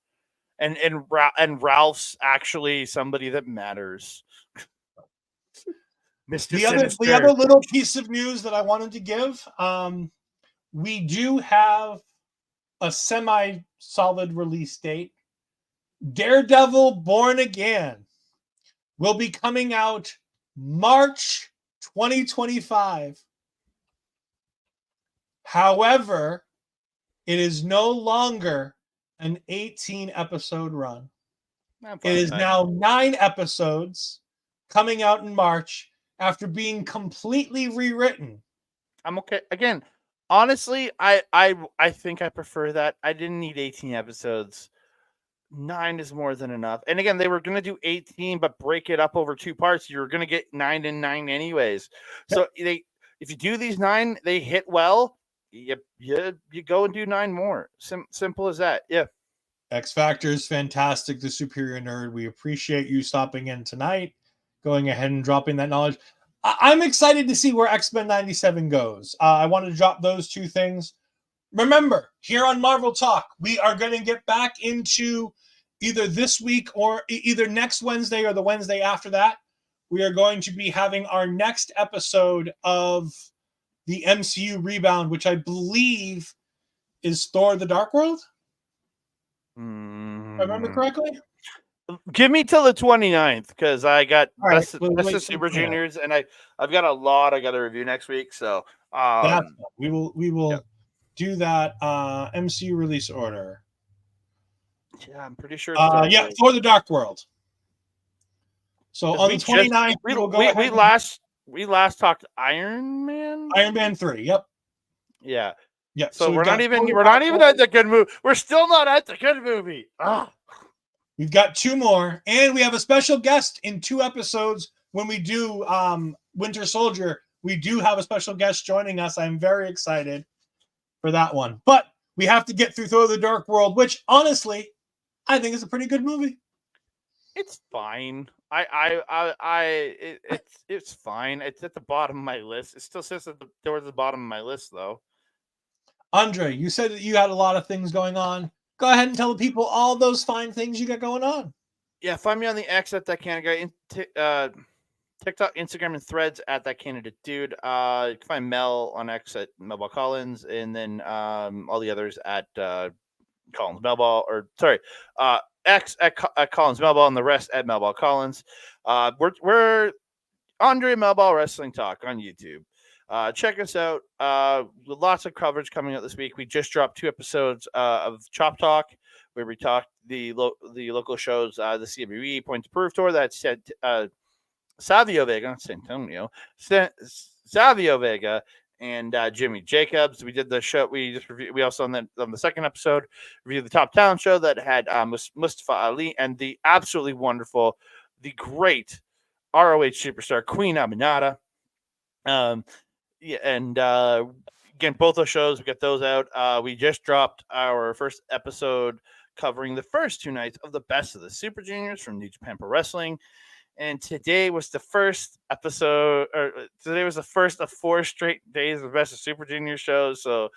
And Ralph's actually somebody that matters. The other little piece of news that I wanted to give, we do have a semi-solid release date. Daredevil Born Again will be coming out March 2025. However, it is no longer an 18-episode run. It is now 9 episodes coming out in March after being completely rewritten. I'm okay. Again, honestly, I think I prefer that. I didn't need 18 episodes. 9 is more than enough. And again, they were going to do 18, but break it up over 2 parts. You're going to get 9 and 9 anyways. So if you do these 9, they hit well. You go and do 9 more. Simple as that. Yeah. X Factor is fantastic. The Superior Nerd. We appreciate you stopping in tonight, going ahead and dropping that knowledge. I'm excited to see where X-Men 97 goes. I wanted to drop those 2 things. Remember, here on Marvel Talk, we are going to get back into either this week or either next Wednesday or the Wednesday after that. We are going to be having our next episode of the MCU Rebound, which I believe is Thor: The Dark World. If I remember correctly? Give me till the 29th because I got Best of Super till Juniors, and I've got a lot I got to review next week. So we will do that MCU release order. Yeah, I'm pretty sure. For the Dark World. So on the 29th, we last talked Iron Man. Iron Man 3. Yep. Yeah. Yeah. So we're not even at the good movie. We're still not at the good movie. We've got 2 more, and we have a special guest in 2 episodes when we do Winter Soldier. We do have a special guest joining us. I'm very excited for that one. But we have to get through Thor: The Dark World, which honestly, I think is a pretty good movie. It's fine. It's fine. It's at the bottom of my list. It still sits towards the bottom of my list, though. Andre, you said that you had a lot of things going on. Go ahead and tell the people all those fine things you got going on. Yeah, find me on the X at that Canada guy. TikTok, Instagram, and Threads at that candidate dude. You can find Mel on X at Melball Collins, and then all the others at Collins Melball, or sorry, X at Collins Melball, and the rest at Melball Collins. We're Andre Melball Wrestling Talk on YouTube. Check us out. Lots of coverage coming out this week. We just dropped 2 episodes of Chop Talk, where we talked the local shows, the CWE Point to Prove tour that said Savio Vega, not San Antonio, Savio Vega, and Jimmy Jacobs. We did the show. We just reviewed. We also on the second episode reviewed the Top Talent show that had Mustafa Ali and the absolutely wonderful, the great ROH superstar Queen Aminata. Yeah, and again, both those shows, we got those out. We just dropped our first episode covering the first 2 nights of the Best of the Super Juniors from New Japan Pro Wrestling. And today was the first episode, or today was the first of 4 straight days of Best of Super Junior shows. So,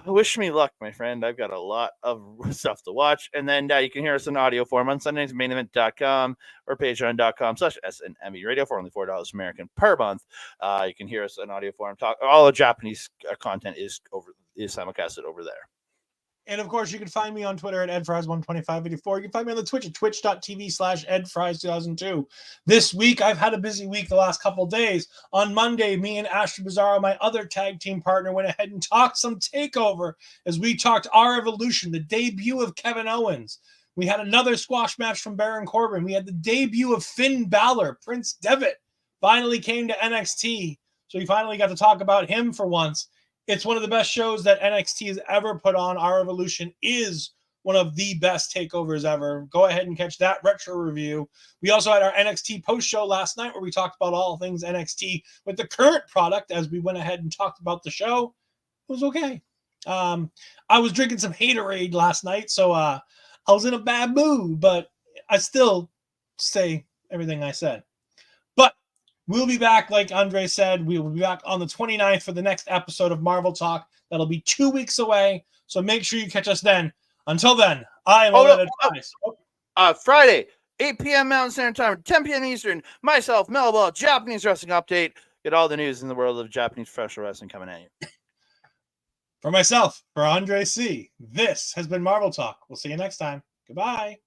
wish me luck, my friend. I've got a lot of stuff to watch. And then you can hear us in audio form on Sundays, mainevent.com or patreon.com/SNME radio for only $4 American per month. You can hear us in audio form. All the Japanese content is simulcasted over there. And of course, you can find me on Twitter at EdFries12584. You can find me on the Twitch at twitch.tv/EdFries2002. This week, I've had a busy week the last couple days. On Monday, me and Ashley Bizarro, my other tag team partner, went ahead and talked some TakeOver as we talked Our Evolution, the debut of Kevin Owens. We had another squash match from Baron Corbin. We had the debut of Finn Balor. Prince Devitt finally came to NXT. So we finally got to talk about him for once. It's one of the best shows that NXT has ever put on. Our Evolution is one of the best takeovers ever. Go ahead and catch that retro review. We also had our NXT post show last night where we talked about all things NXT with the current product as we went ahead and talked about the show. It was okay. I was drinking some Haterade last night, so I was in a bad mood, but I still say everything I said. But we'll be back, like Andre said. We will be back on the 29th for the next episode of Marvel Talk. That'll be 2 weeks away, so make sure you catch us then. Until then, I am Ol'Ed. Friday, 8 p.m. Mountain Standard Time, 10 p.m. Eastern. Myself, Melball, Japanese Wrestling Update. Get all the news in the world of Japanese professional wrestling coming at you. For myself, for Andre C., this has been Marvel Talk. We'll see you next time. Goodbye.